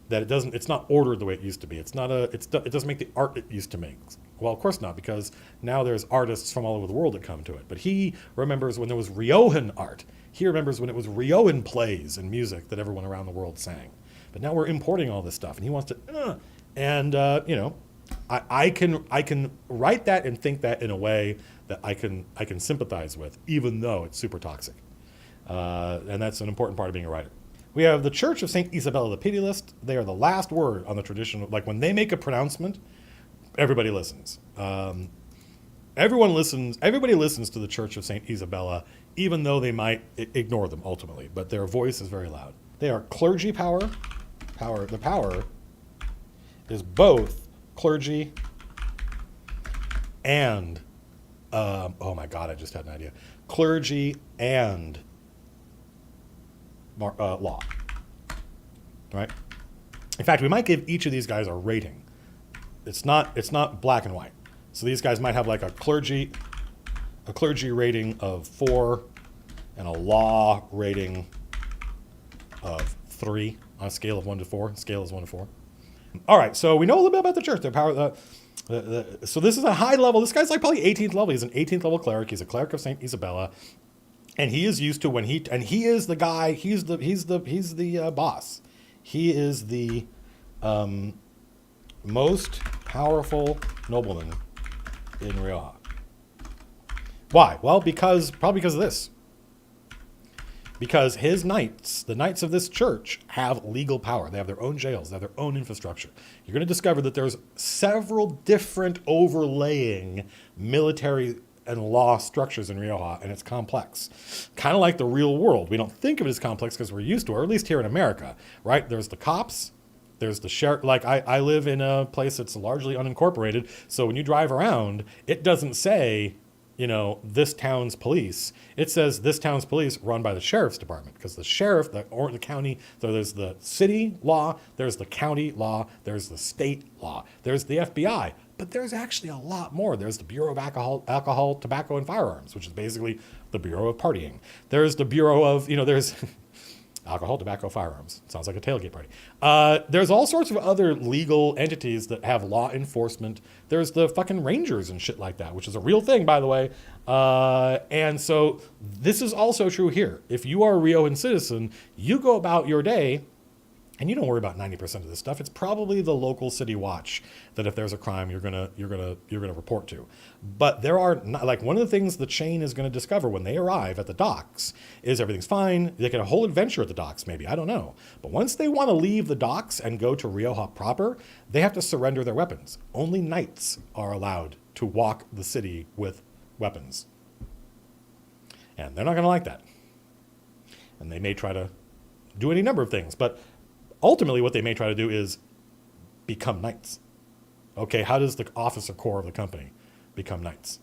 That it's not ordered the way it used to be. It doesn't make the art it used to make. Well, of course not, because now there's artists from all over the world that come to it. But he remembers when there was Riojan art. He remembers when it was Riojan plays and music that everyone around the world sang. But now we're importing all this stuff, and he wants to, I can write that and think that in a way that I can sympathize with, even though it's super toxic. And that's an important part of being a writer. We have the Church of St. Isabella the Pitilist. They are the last word on the tradition. Like when they make a pronouncement, everybody listens. Everybody listens to the Church of St. Isabella, even though they might ignore them ultimately, but their voice is very loud. They are clergy power. The power is both clergy and, oh my God, I just had an idea. Clergy and law, right? In fact, we might give each of these guys a rating. It's not black and white. So these guys might have like a clergy rating of 4 and a law rating of 3 on a scale of 1 to 4. Scale is 1 to 4. All right, so we know a little bit about the church. Their power. So this is a high level. This guy's like probably 18th level. He's an 18th level cleric. He's a cleric of St. Isabella. And he is used to he is the guy, he's the boss. He is the most powerful nobleman in Rioja. Why? Well, probably because of this. Because his knights, the knights of this church, have legal power. They have their own jails. They have their own infrastructure. You're going to discover that there's several different overlaying military and law structures in Rioja, and it's complex. Kind of like the real world. We don't think of it as complex because we're used to it, or at least here in America, right? There's the cops, there's the sheriff. Like I live in a place that's largely unincorporated, so when you drive around, it doesn't say, this town's police. It says this town's police run by the sheriff's department, because the sheriff, or the county, so there's the city law, there's the county law, there's the state law, there's the FBI. But there's actually a lot more. There's the Bureau of Alcohol, Tobacco, and Firearms, which is basically the Bureau of Partying. There's the Bureau of, there's alcohol, tobacco, firearms. Sounds like a tailgate party. There's all sorts of other legal entities that have law enforcement. There's the fucking rangers and shit like that, which is a real thing, by the way. And so this is also true here. If you are a Riojan citizen, you go about your day and you don't worry about 90% of this stuff. It's probably the local city watch that if there's a crime, you're gonna report to. But there are not, like, one of the things the chain is going to discover when they arrive at the docks is everything's fine. They get a whole adventure at the docks, maybe, I don't know. But once they want to leave the docks and go to Rioja proper, they have to surrender their weapons. Only knights are allowed to walk the city with weapons, and they're not going to like that. And they may try to do any number of things, but ultimately, what they may try to do is become knights. Okay, how does the officer corps of the company become knights?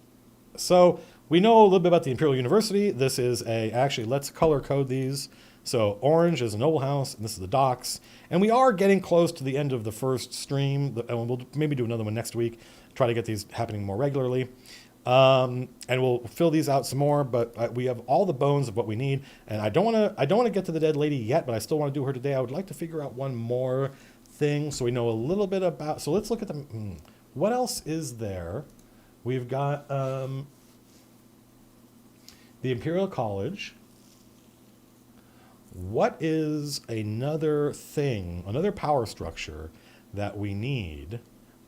So we know a little bit about the Imperial University. This is actually, let's color code these So orange is a noble house, and this is the docks. And we are getting close to the end of the first stream, and we'll maybe do another one next week, try to get these happening more regularly. And we'll fill these out some more, but we have all the bones of what we need. And I don't want to get to the dead lady yet, but I still want to do her today. I would like to figure out one more thing so we know a little bit about. So let's look at the. What else is there? We've got the Imperial College. What is another thing, another power structure that we need?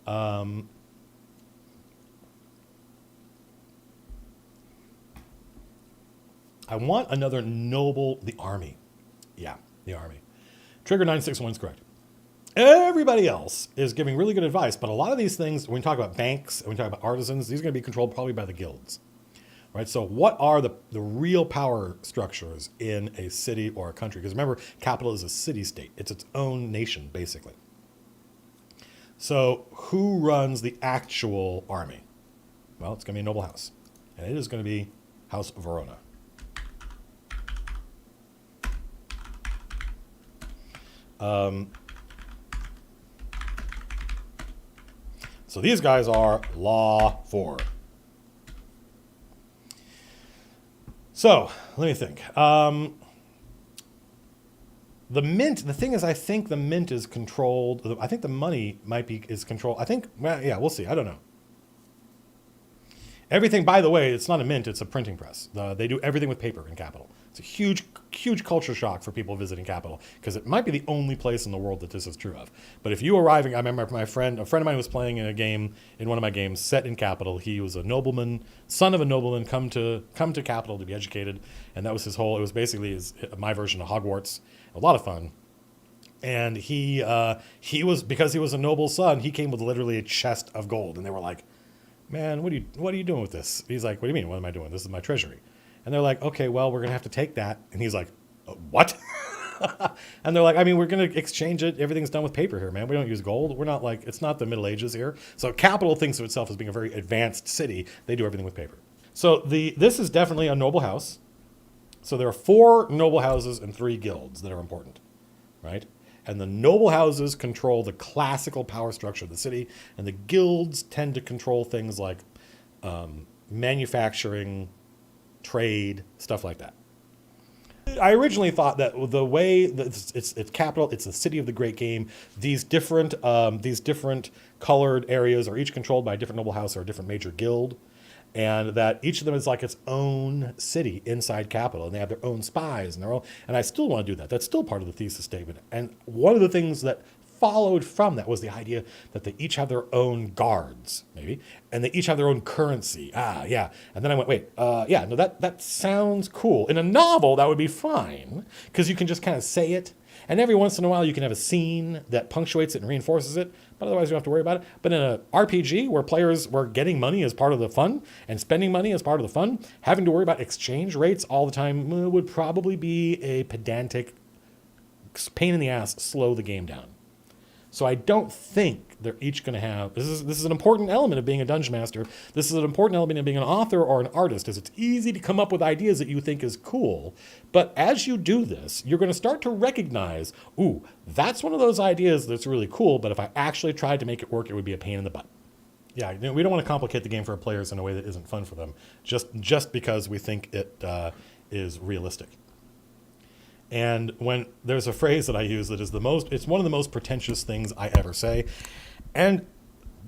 I want another noble, the army. Yeah, the army. Trigger 961 is correct. Everybody else is giving really good advice, but a lot of these things, when we talk about banks, when we talk about artisans, these are going to be controlled probably by the guilds. Right? So what are the real power structures in a city or a country? Because remember, capital is a city-state. It's its own nation, basically. So who runs the actual army? Well, it's going to be a noble house. And it is going to be House Verona. So these guys are Law 4. So let me think. The mint, the thing is, I think the mint is controlled. I think the money is controlled. I think, well, yeah, we'll see. I don't know. Everything, by the way, it's not a mint, it's a printing press. They do everything with paper in Capital. It's a huge, huge culture shock for people visiting Capital, because it might be the only place in the world that this is true of. But if you arriving, I remember a friend of mine was playing in a game, in one of my games, set in Capital. He was a nobleman, son of a nobleman, come to Capital to be educated. And that was it was basically my version of Hogwarts. A lot of fun. And he was, because he was a noble son, he came with literally a chest of gold. And they were like, man, what are you doing with this? He's like, what do you mean? What am I doing? This is my treasury. And they're like, okay, well, we're going to have to take that. And he's like, what? And they're like, I mean, we're going to exchange it. Everything's done with paper here, man. We don't use gold. We're not like, it's not the Middle Ages here. So Capital thinks of itself as being a very advanced city. They do everything with paper. So this is definitely a noble house. So there are 4 noble houses and 3 guilds that are important, right? And the noble houses control the classical power structure of the city, and the guilds tend to control things like manufacturing, trade, stuff like that. I originally thought that the way that it's Capital, it's the city of the great game. These different colored areas are each controlled by a different noble house or a different major guild. And that each of them is like its own city inside Capital, and they have their own spies and their own. And I still want to do that. That's still part of the thesis statement. And one of the things that followed from that was the idea that they each have their own guards, maybe, and they each have their own currency. Yeah. And then I went, that sounds cool. In a novel, that would be fine, because you can just kind of say it. And every once in a while, you can have a scene that punctuates it and reinforces it, but otherwise you don't have to worry about it. But in an RPG where players were getting money as part of the fun and spending money as part of the fun, having to worry about exchange rates all the time would probably be a pedantic pain in the ass, slow the game down. So I don't think they're each going to have... This is an important element of being a dungeon master. This is an important element of being an author or an artist, is it's easy to come up with ideas that you think is cool. But as you do this, you're going to start to recognize, ooh, that's one of those ideas that's really cool, but if I actually tried to make it work, it would be a pain in the butt. Yeah, we don't want to complicate the game for our players in a way that isn't fun for them, just because we think it is realistic. And when there's a phrase that I use that is it's one of the most pretentious things I ever say. And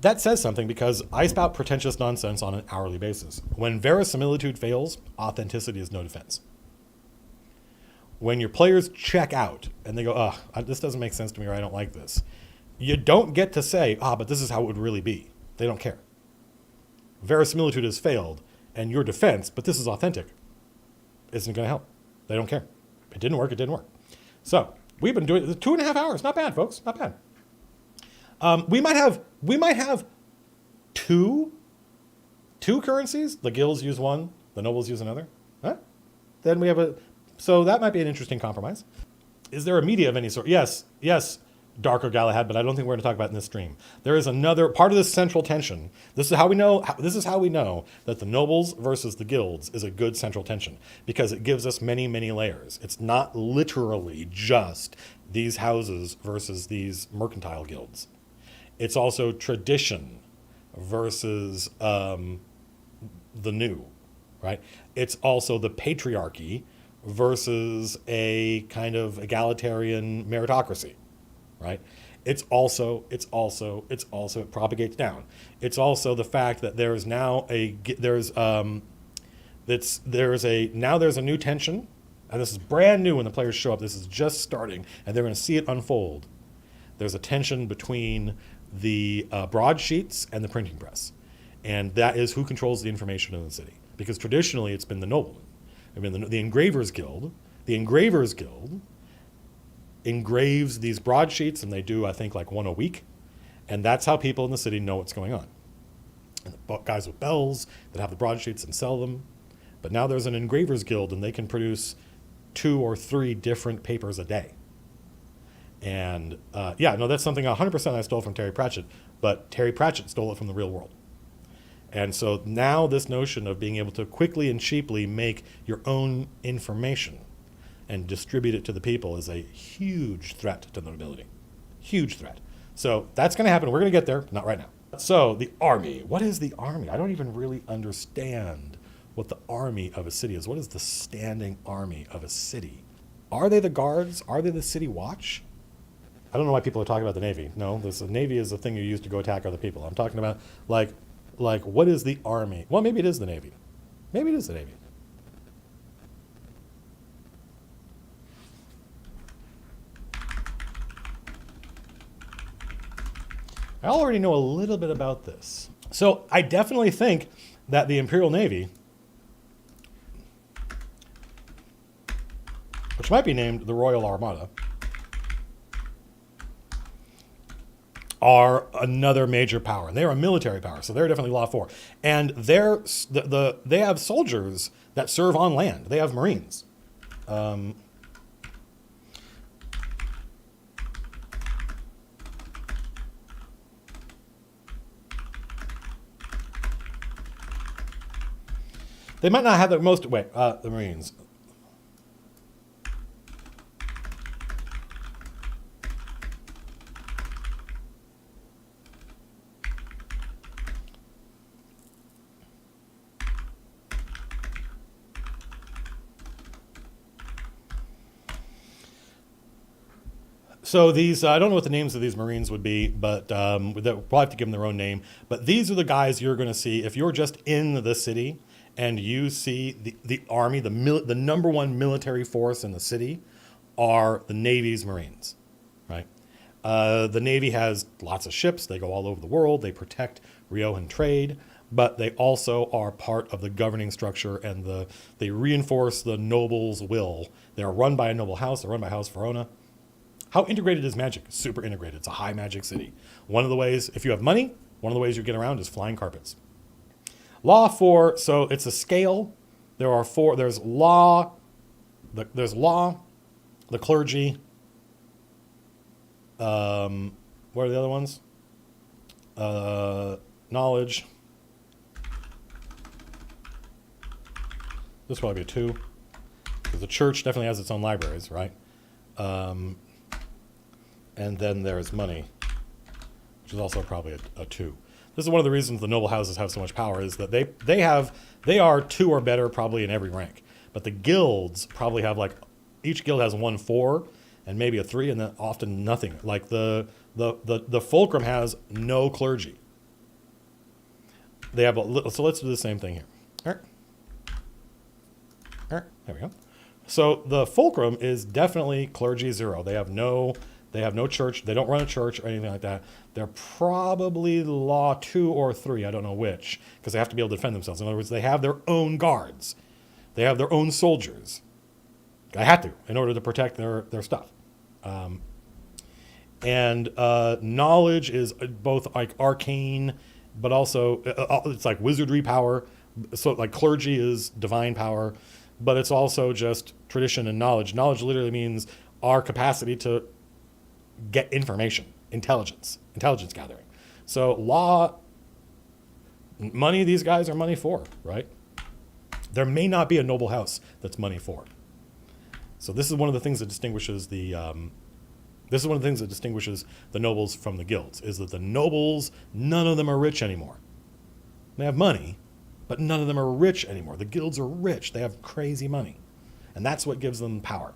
that says something, because I spout pretentious nonsense on an hourly basis. When verisimilitude fails, authenticity is no defense. When your players check out and they go, this doesn't make sense to me, or I don't like this, you don't get to say, but this is how it would really be. They don't care. Verisimilitude has failed, and your defense, but this is authentic, isn't going to help. They don't care. It didn't work. So we've been doing it 2.5 hours. Not bad, folks. Not bad. We might have two currencies. The guilds use one. The nobles use another. Huh? Then so that might be an interesting compromise. Is there a media of any sort? Yes. darker Galahad, but I don't think we're going to talk about it in this stream. There is another part of this central tension. This is how we know. This is how we know that the nobles versus the guilds is a good central tension, because it gives us many, many layers. It's not literally just these houses versus these mercantile guilds. It's also tradition versus the new, right? It's also the patriarchy versus a kind of egalitarian meritocracy, right? It propagates down. It's also the fact that there's now there's a new tension, and this is brand new when the players show up. This is just starting, and they're going to see it unfold. There's a tension between the broadsheets and the printing press, and that is who controls the information in the city. Because traditionally, it's been the noblemen. I mean, the Engravers Guild. The Engravers Guild engraves these broadsheets, and they do, I think, like one a week. And that's how people in the city know what's going on. And the guys with bells that have the broadsheets and sell them. But now there's an Engravers Guild, and they can produce 2 or 3 different papers a day. And that's something 100% I stole from Terry Pratchett, but Terry Pratchett stole it from the real world. And so now this notion of being able to quickly and cheaply make your own information and distribute it to the people is a huge threat to the nobility. Huge threat. So that's going to happen. We're going to get there. Not right now. So the army. What is the army? I don't even really understand what the army of a city is. What is the standing army of a city? Are they the guards? Are they the city watch? I don't know why people are talking about the Navy. No, the Navy is the thing you use to go attack other people. I'm talking about like what is the army? Well, maybe it is the Navy. Maybe it is the Navy. I already know a little bit about this. So I definitely think that the Imperial Navy, which might be named the Royal Armada, are another major power. They are a military power, so they're definitely law 4. And they have soldiers that serve on land. They have Marines. They might not have the most, the Marines. So these, I don't know what the names of these Marines would be, but we'll have to give them their own name. But these are the guys you're going to see if you're just in the city and you see the army, the number one military force in the city are the Navy's Marines, right? The Navy has lots of ships. They go all over the world. They protect Riojan trade, but they also are part of the governing structure, and they reinforce the noble's will. They're run by a noble house. They're run by House Verona. How integrated is magic? Super integrated. It's a high magic city. One of the ways, if you have money, one of the ways you get around is flying carpets. Law 4, so it's a scale. There are 4. There's law, the clergy. What are the other ones? Knowledge. This will probably be a 2. Because the church definitely has its own libraries, right? And then there's money, which is also probably a 2. This is one of the reasons the noble houses have so much power, is that they are 2 or better probably in every rank. But the guilds probably have each guild has 1 4 and maybe a 3, and then often nothing. Like the Fulcrum has no clergy. They have so let's do the same thing here. All right, there we go. So the Fulcrum is definitely clergy 0. They have no church. They don't run a church or anything like that. They're probably law 2 or 3. I don't know which, because they have to be able to defend themselves. In other words, they have their own guards. They have their own soldiers. I had to, in order to protect their stuff. And knowledge is both like arcane, but also it's like wizardry power. So like clergy is divine power, but it's also just tradition and knowledge. Knowledge literally means our capacity to get information, intelligence gathering. So law, money, these guys are money for, right? There may not be a noble house that's money for. So this is one of the things that distinguishes the nobles from the guilds, is that the nobles, none of them are rich anymore. They have money, but none of them are rich anymore. The guilds are rich. They have crazy money. And that's what gives them power.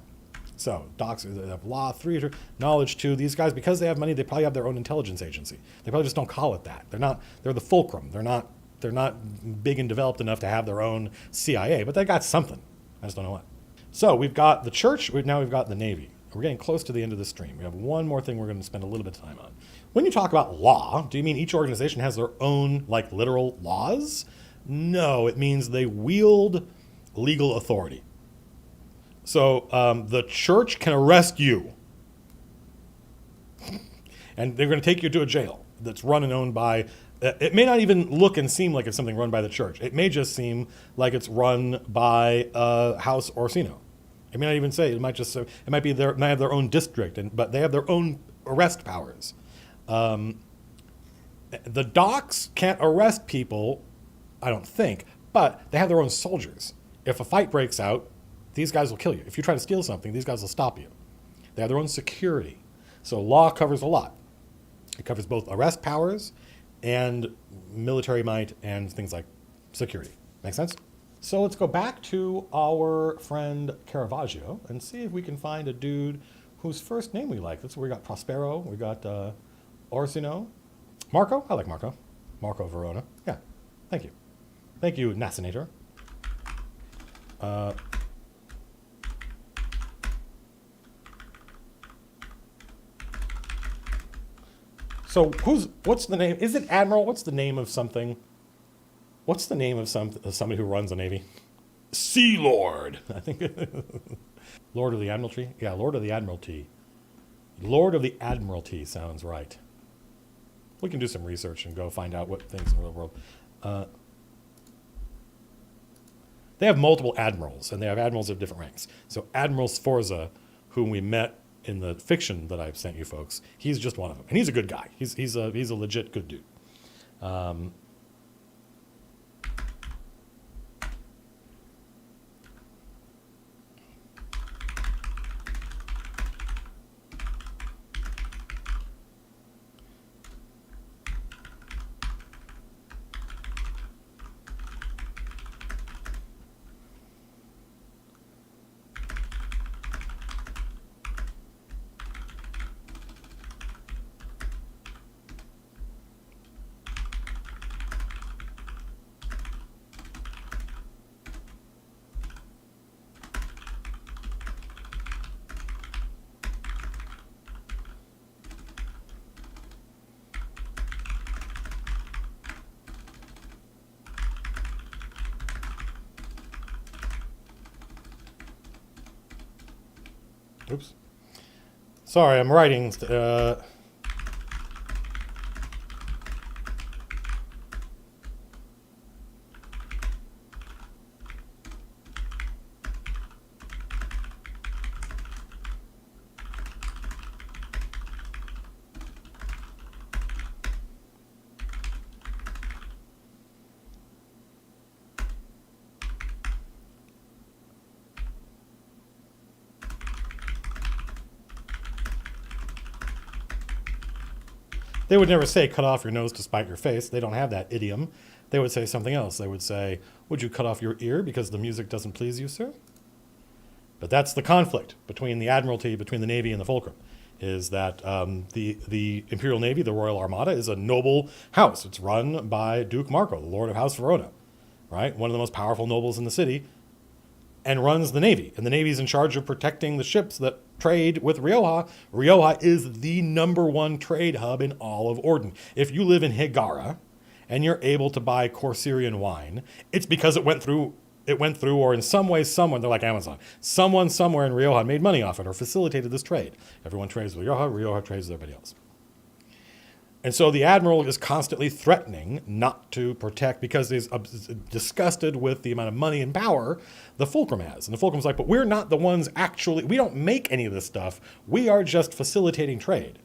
So docs, they have law, 3, knowledge 2. These guys, because they have money, they probably have their own intelligence agency. They probably just don't call it that. They're the fulcrum. They're not big and developed enough to have their own CIA, but they got something. I just don't know what. So we've got the church, now we've got the Navy. We're getting close to the end of the stream. We have one more thing we're going to spend a little bit of time on. When you talk about law, do you mean each organization has their own, like, literal laws? No, it means they wield legal authority. So the church can arrest you. And they're going to take you to a jail that's run and owned by, it may not even look and seem like it's something run by the church. It may just seem like it's run by House Orsino. It may not even say, it might have their own district, but they have their own arrest powers. The docks can't arrest people, I don't think, but they have their own soldiers. If a fight breaks out, these guys will kill you. If you try to steal something, these guys will stop you. They have their own security. So law covers a lot. It covers both arrest powers and military might and things like security. Make sense? So let's go back to our friend Caravaggio and see if we can find a dude whose first name we like. That's where we got Prospero, we got Orsino. Marco? I like Marco. Marco Verona. Yeah, thank you. Thank you, Nasinator. So what's the name? Is it Admiral? What's the name of something? What's the name of somebody who runs a navy? Sea Lord, I think. Lord of the Admiralty? Yeah, Lord of the Admiralty. Lord of the Admiralty sounds right. We can do some research and go find out what things in the real world. They have multiple admirals, and they have admirals of different ranks. So Admiral Sforza, whom we met in the fiction that I've sent you folks, he's just one of them, and he's a good guy. He's a legit good dude. Oops. Sorry, I'm writing. They would never say, cut off your nose to spite your face. They don't have that idiom. They would say something else. They wowould say, would you cut off your ear because the music doesn't please you, sir? But that's the conflict between the Admiralty, between the Navy and the Fulcrum, is that the Imperial Navy, the Royal Armada, is a noble house. It's run by Duke Marco, the Lord of House Verona, right? One of the most powerful nobles in the city, and runs the Navy. And the Navy's in charge of protecting the ships that trade with Rioja. Rioja is the #1 trade hub in all of Orden. If you live in Higara and you're able to buy Corsairian wine, it's because it went through, or in some way, someone, they're like Amazon, someone somewhere in Rioja made money off it or facilitated this trade. Everyone trades with Rioja, Rioja trades with everybody else. And so the admiral is constantly threatening not to protect because he's disgusted with the amount of money and power the fulcrum has. And the fulcrum's like, but we're not the ones actually, we don't make any of this stuff. We are just facilitating trade.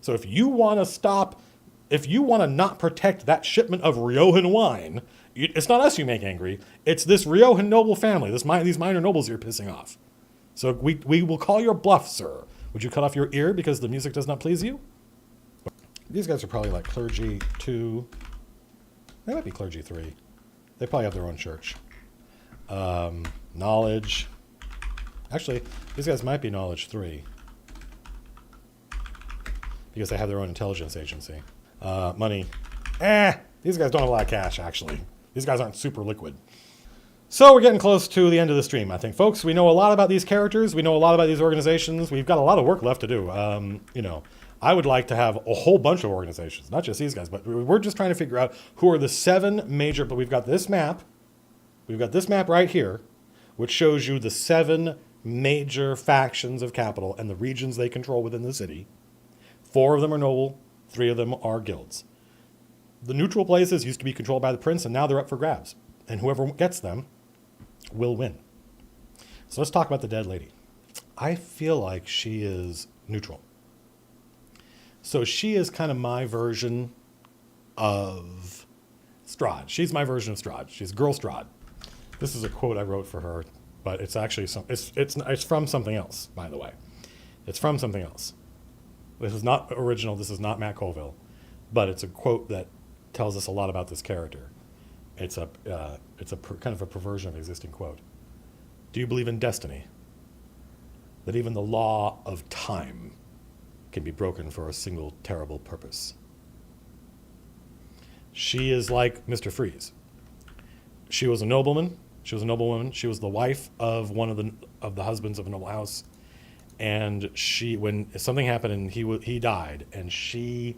So if you want to not protect that shipment of Riojan wine, it's not us you make angry. It's this Riojan noble family, these minor nobles you're pissing off. So we will call your bluff, sir. Would you cut off your ear because the music does not please you? These guys are probably like clergy 2. They might be clergy 3. They probably have their own church. Knowledge. Actually, these guys might be knowledge 3. Because they have their own intelligence agency. Money. These guys don't have a lot of cash, actually. These guys aren't super liquid. So we're getting close to the end of the stream, I think. Folks, we know a lot about these characters. We know a lot about these organizations. We've got a lot of work left to do. I would like to have a whole bunch of organizations, not just these guys, but we're just trying to figure out who are the 7 major, but we've got this map. We've got this map right here, which shows you the 7 major factions of capital and the regions they control within the city. 4 of them are noble, 3 of them are guilds. The neutral places used to be controlled by the prince, and now they're up for grabs. And whoever gets them will win. So let's talk about the dead lady. I feel like she is neutral. So she is kind of my version of Strahd. She's my version of Strahd. She's Girl Strahd. This is a quote I wrote for her, but it's actually it's from something else, by the way. It's from something else. This is not original. This is not Matt Colville, but it's a quote that tells us a lot about this character. It's a kind of a perversion of an existing quote. Do you believe in destiny? That even the law of time can be broken for a single terrible purpose. She is like Mr. Freeze. She was a nobleman. She was a noblewoman. She was the wife of one of the husbands of a noble house, and when something happened and he died, and she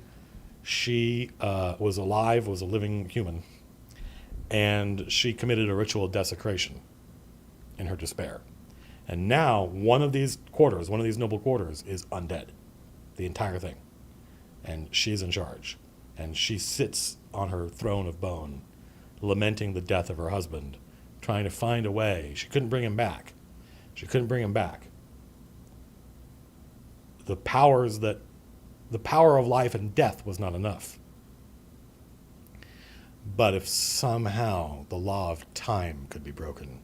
was alive, was a living human, and she committed a ritual of desecration in her despair. And now one of these noble quarters, is undead. The entire thing. And she's in charge. And she sits on her throne of bone, lamenting the death of her husband, trying to find a way. She couldn't bring him back. The power of life and death was not enough. But if somehow the law of time could be broken,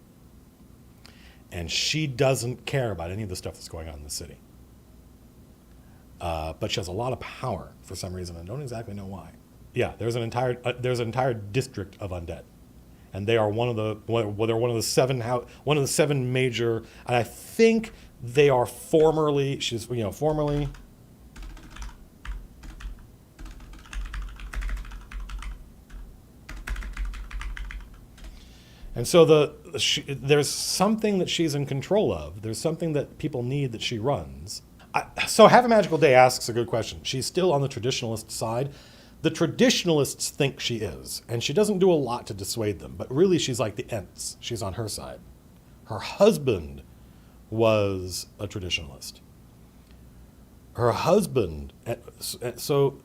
and she doesn't care about any of the stuff that's going on in the city. But she has a lot of power for some reason. I don't exactly know why. Yeah, there's an entire district of undead, and they are one of the 7 major. And I think they are formerly. Formerly. And so there's something that she's in control of. There's something that people need that she runs. So Have a Magical Day asks a good question. She's still on the traditionalist side. The traditionalists think she is, and she doesn't do a lot to dissuade them, but really she's like the Ents. She's on her side. Her husband was a traditionalist. Her husband, so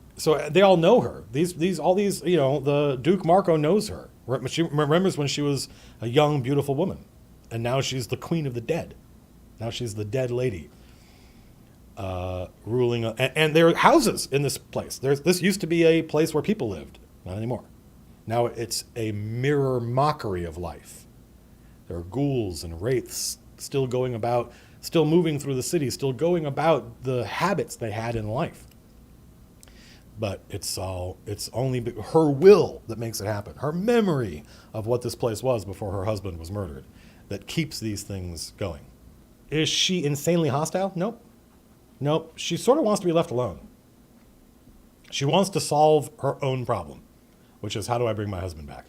they all know her. The Duke Marco knows her. She remembers when she was a young, beautiful woman, and now she's the queen of the dead. Now she's the dead lady. Ruling, and there are houses in this place. This used to be a place where people lived, not anymore. Now it's a mirror mockery of life. There are ghouls and wraiths still going about, still moving through the city, still going about the habits they had in life. But it's only her will that makes it happen. Her memory of what this place was before her husband was murdered that keeps these things going. Is she insanely hostile? Nope. She sort of wants to be left alone. She wants to solve her own problem, which is, how do I bring my husband back?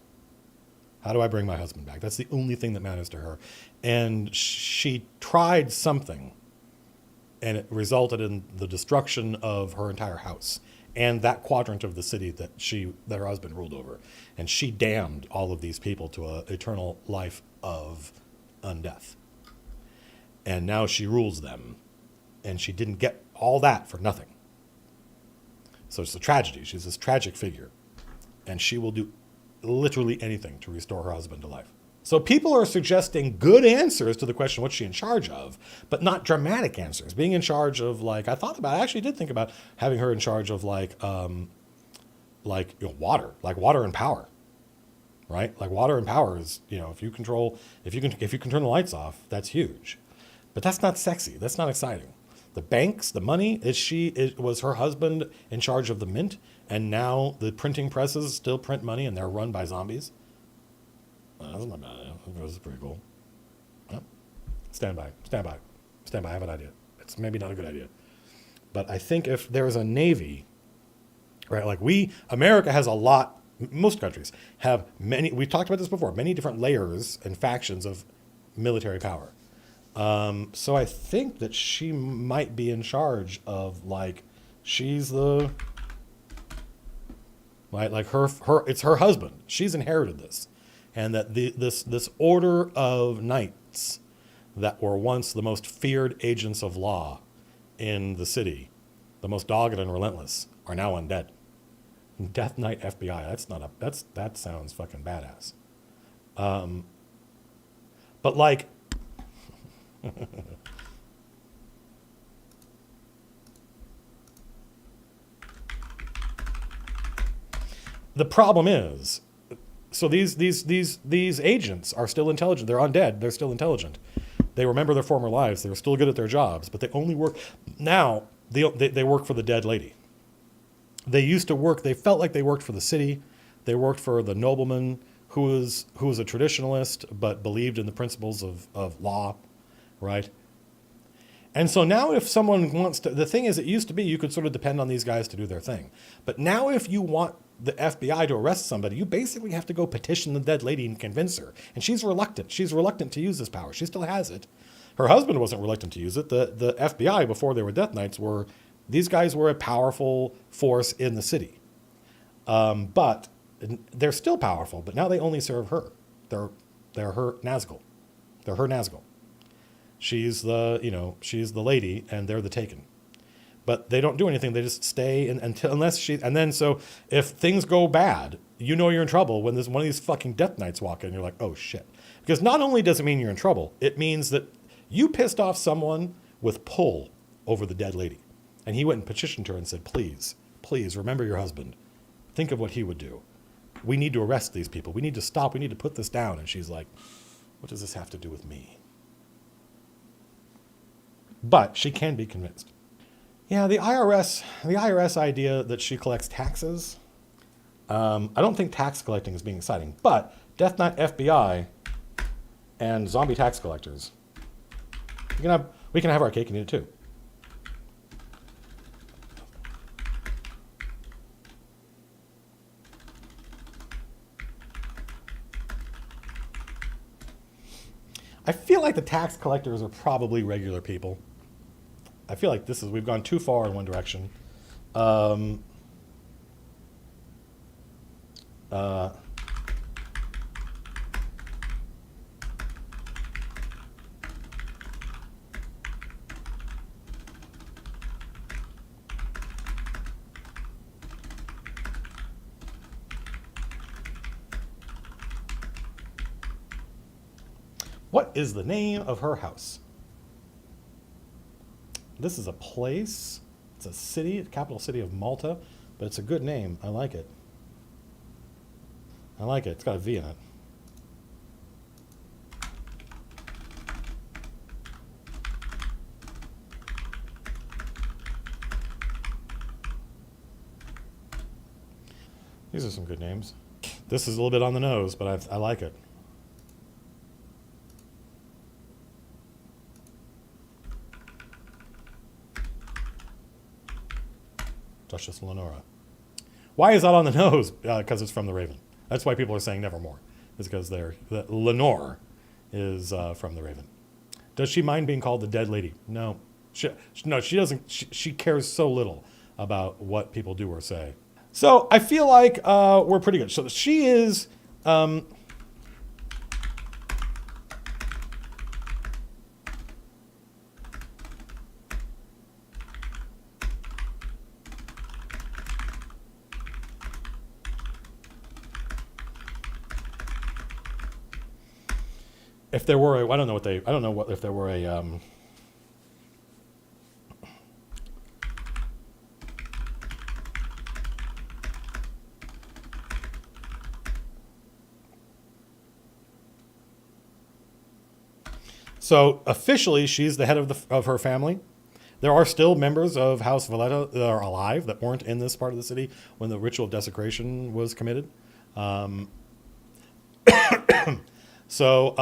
That's the only thing that matters to her. And she tried something, and it resulted in the destruction of her entire house and that quadrant of the city that her husband ruled over. And she damned all of these people to an eternal life of undeath. And now she rules them. And she didn't get all that for nothing. So it's a tragedy. She's this tragic figure. And she will do literally anything to restore her husband to life. So people are suggesting good answers to the question, what's she in charge of, but not dramatic answers. Being in charge of, I actually did think about having her in charge of water, like water and power, right? Like water and power is, if you can turn the lights off, that's huge. But that's not sexy. That's not exciting. The banks, the money, was her husband in charge of the mint, and now the printing presses still print money and they're run by zombies. That's not bad. This is pretty cool. Yeah. Stand by. I have an idea. It's maybe not a good idea. But I think if there's a navy, right, America has a lot, most countries have many, we've talked about this before, many different layers and factions of military power. So I think that she might be in charge of, she's the, right, it's her husband. She's inherited this. And that this order of knights that were once the most feared agents of law in the city, the most dogged and relentless, are now undead. Death Knight FBI. That sounds fucking badass. But the problem is, so these agents are still intelligent. They're undead. They're still intelligent. They remember their former lives. They're still good at their jobs, but they only work now. They work for the dead lady. They used to work. They felt like they worked for the city. They worked for the nobleman who was a traditionalist but believed in the principles of law, right? And so now if someone wants to, the thing is, it used to be you could sort of depend on these guys to do their thing. But now if you want the FBI to arrest somebody, you basically have to go petition the dead lady and convince her. And she's reluctant. She's reluctant to use this power. She still has it. Her husband wasn't reluctant to use it. The FBI, before they were Death Knights, these guys were a powerful force in the city. But they're still powerful, but now they only serve her. They're her Nazgul. They're her Nazgul. She's the lady, and they're the taken. But they don't do anything. They just stay so if things go bad, you're in trouble when there's one of these fucking Death Knights walk in and you're like, oh shit. Because not only does it mean you're in trouble, it means that you pissed off someone with pull over the dead lady. And he went and petitioned her and said, please remember your husband. Think of what he would do. We need to arrest these people. We need to stop. We need to put this down. And she's like, what does this have to do with me? But she can be convinced. Yeah, the IRS idea that she collects taxes, I don't think tax collecting is being exciting, but Death Knight FBI and zombie tax collectors, we can have our cake and eat it too. I feel like the tax collectors are probably regular people. I feel like we've gone too far in one direction. What is the name of her house? This is a place. It's a city, the capital city of Malta, but it's a good name. I like it. It's got a V in it. These are some good names. This is a little bit on the nose, but I like it. Duchess Lenora. Why is that on the nose? Because it's from the Raven. That's why people are saying Nevermore. It's because Lenore is from the Raven. Does she mind being called the Dead Lady? No. She doesn't. She cares so little about what people do or say. So I feel like we're pretty good. So she is... if there were I don't know if there were a so officially she's the head of her family. There are still members of House Valletta that are alive that weren't in this part of the city when the ritual of desecration was committed. So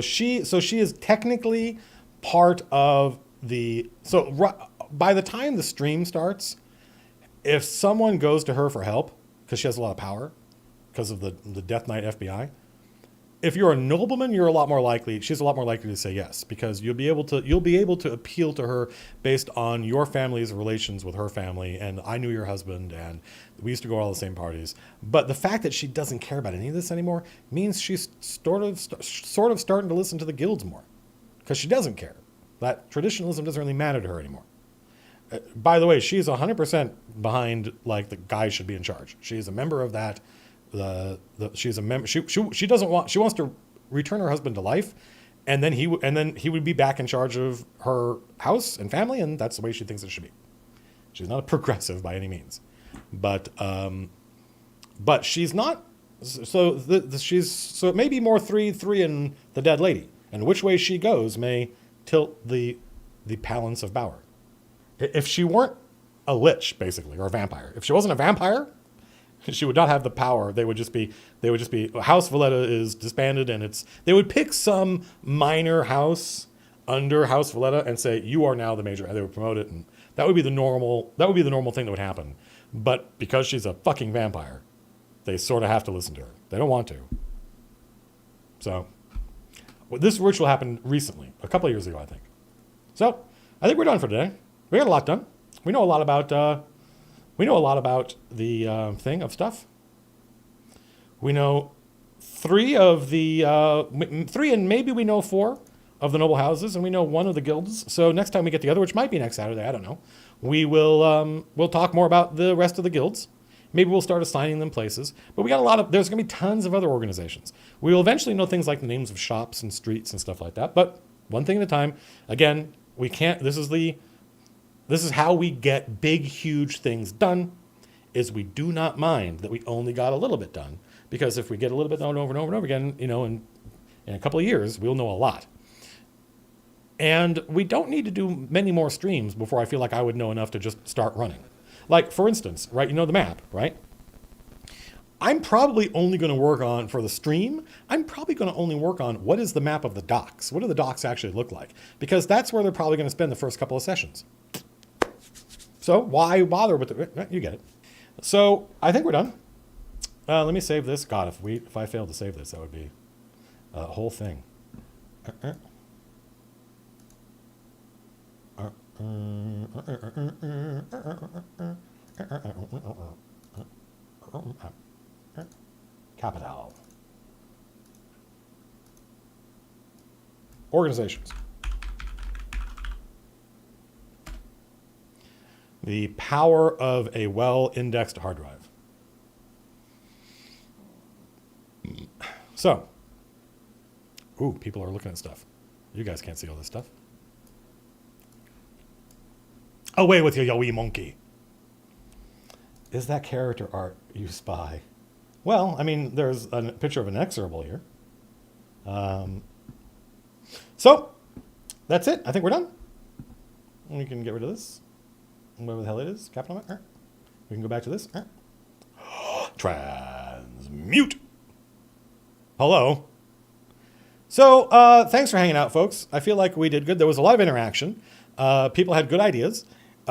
she is technically part of the. By the time the stream starts, if someone goes to her for help because she has a lot of power because of the Death Knight FBI. If you're a nobleman, she's a lot more likely to say yes, because you'll be able to appeal to her based on your family's relations with her family. And I knew your husband, and we used to go to all the same parties. But the fact that she doesn't care about any of this anymore means she's sort of starting to listen to the guilds more, because she doesn't care. That traditionalism doesn't really matter to her anymore. By the way, she's 100% behind like the guys should be in charge. She's a member of that. She's a member. She wants to return her husband to life, and then he would be back in charge of her house and family, and that's the way she thinks it should be. She's not a progressive by any means, but she's not. So it may be more three in the dead lady, and which way she goes may tilt the balance of power. If she weren't a lich, basically, or a vampire, if she wasn't a vampire, she would not have the power. They would just be House Valletta is disbanded, and they would pick some minor house under House Valletta and say, you are now the major, and they would promote it, and that would be the normal thing that would happen. But because she's a fucking vampire, they sort of have to listen to her. They don't want to. So this ritual happened recently, a couple of years ago, I think. So I think we're done for today. We got a lot done. We know a lot about the thing of stuff. We know three and maybe we know 4 of the noble houses, and we know 1 of the guilds. So next time we get together, which might be next Saturday, I don't know, we'll talk more about the rest of the guilds. Maybe we'll start assigning them places. But we got there's going to be tons of other organizations. We will eventually know things like the names of shops and streets and stuff like that. But one thing at a time. Again, we can't. This is how we get big, huge things done, is we do not mind that we only got a little bit done. Because if we get a little bit done over and over and over again, in a couple of years, we'll know a lot. And we don't need to do many more streams before I feel like I would know enough to just start running. Like, for instance, right, the map, right? I'm probably only going to work on, for the stream, I'm probably going to only work on what is the map of the docks. What do the docks actually look like? Because that's where they're probably going to spend the first couple of sessions. So why bother with it? You get it. So I think we're done. Let me save this. God, if I failed to save this, that would be a whole thing. Capital. Organizations. The power of a well-indexed hard drive. So, people are looking at stuff. You guys can't see all this stuff. Away with you wee monkey. Is that character art, you spy? Well, I mean, there's a picture of an inexorable here. So, that's it. I think we're done. We can get rid of this. Whatever the hell it is. Capital. We can go back to this. Transmute. Hello. So, thanks for hanging out, folks. I feel like we did good. There was a lot of interaction. People had good ideas.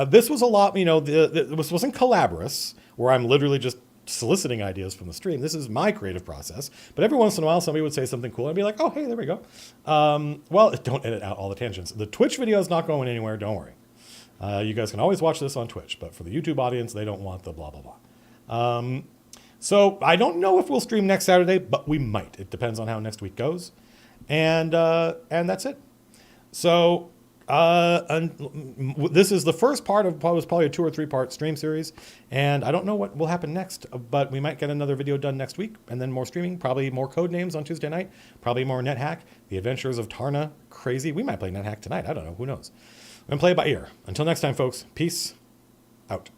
This was a lot, this wasn't collaborous, where I'm literally just soliciting ideas from the stream. This is my creative process. But every once in a while, somebody would say something cool. I'd be like, oh, hey, there we go. Well, don't edit out all the tangents. The Twitch video is not going anywhere. Don't worry. You guys can always watch this on Twitch. But for the YouTube audience, they don't want the blah, blah, blah. So I don't know if we'll stream next Saturday, but we might. It depends on how next week goes. And that's it. So This is the first part of what was probably a 2 or 3 part stream series, and I don't know what will happen next, but we might get another video done next week, and then more streaming, probably more code names on Tuesday night, probably more NetHack, The Adventures of Tarna, crazy. We might play NetHack tonight. I don't know. Who knows? And play it by ear. Until next time, folks. Peace out.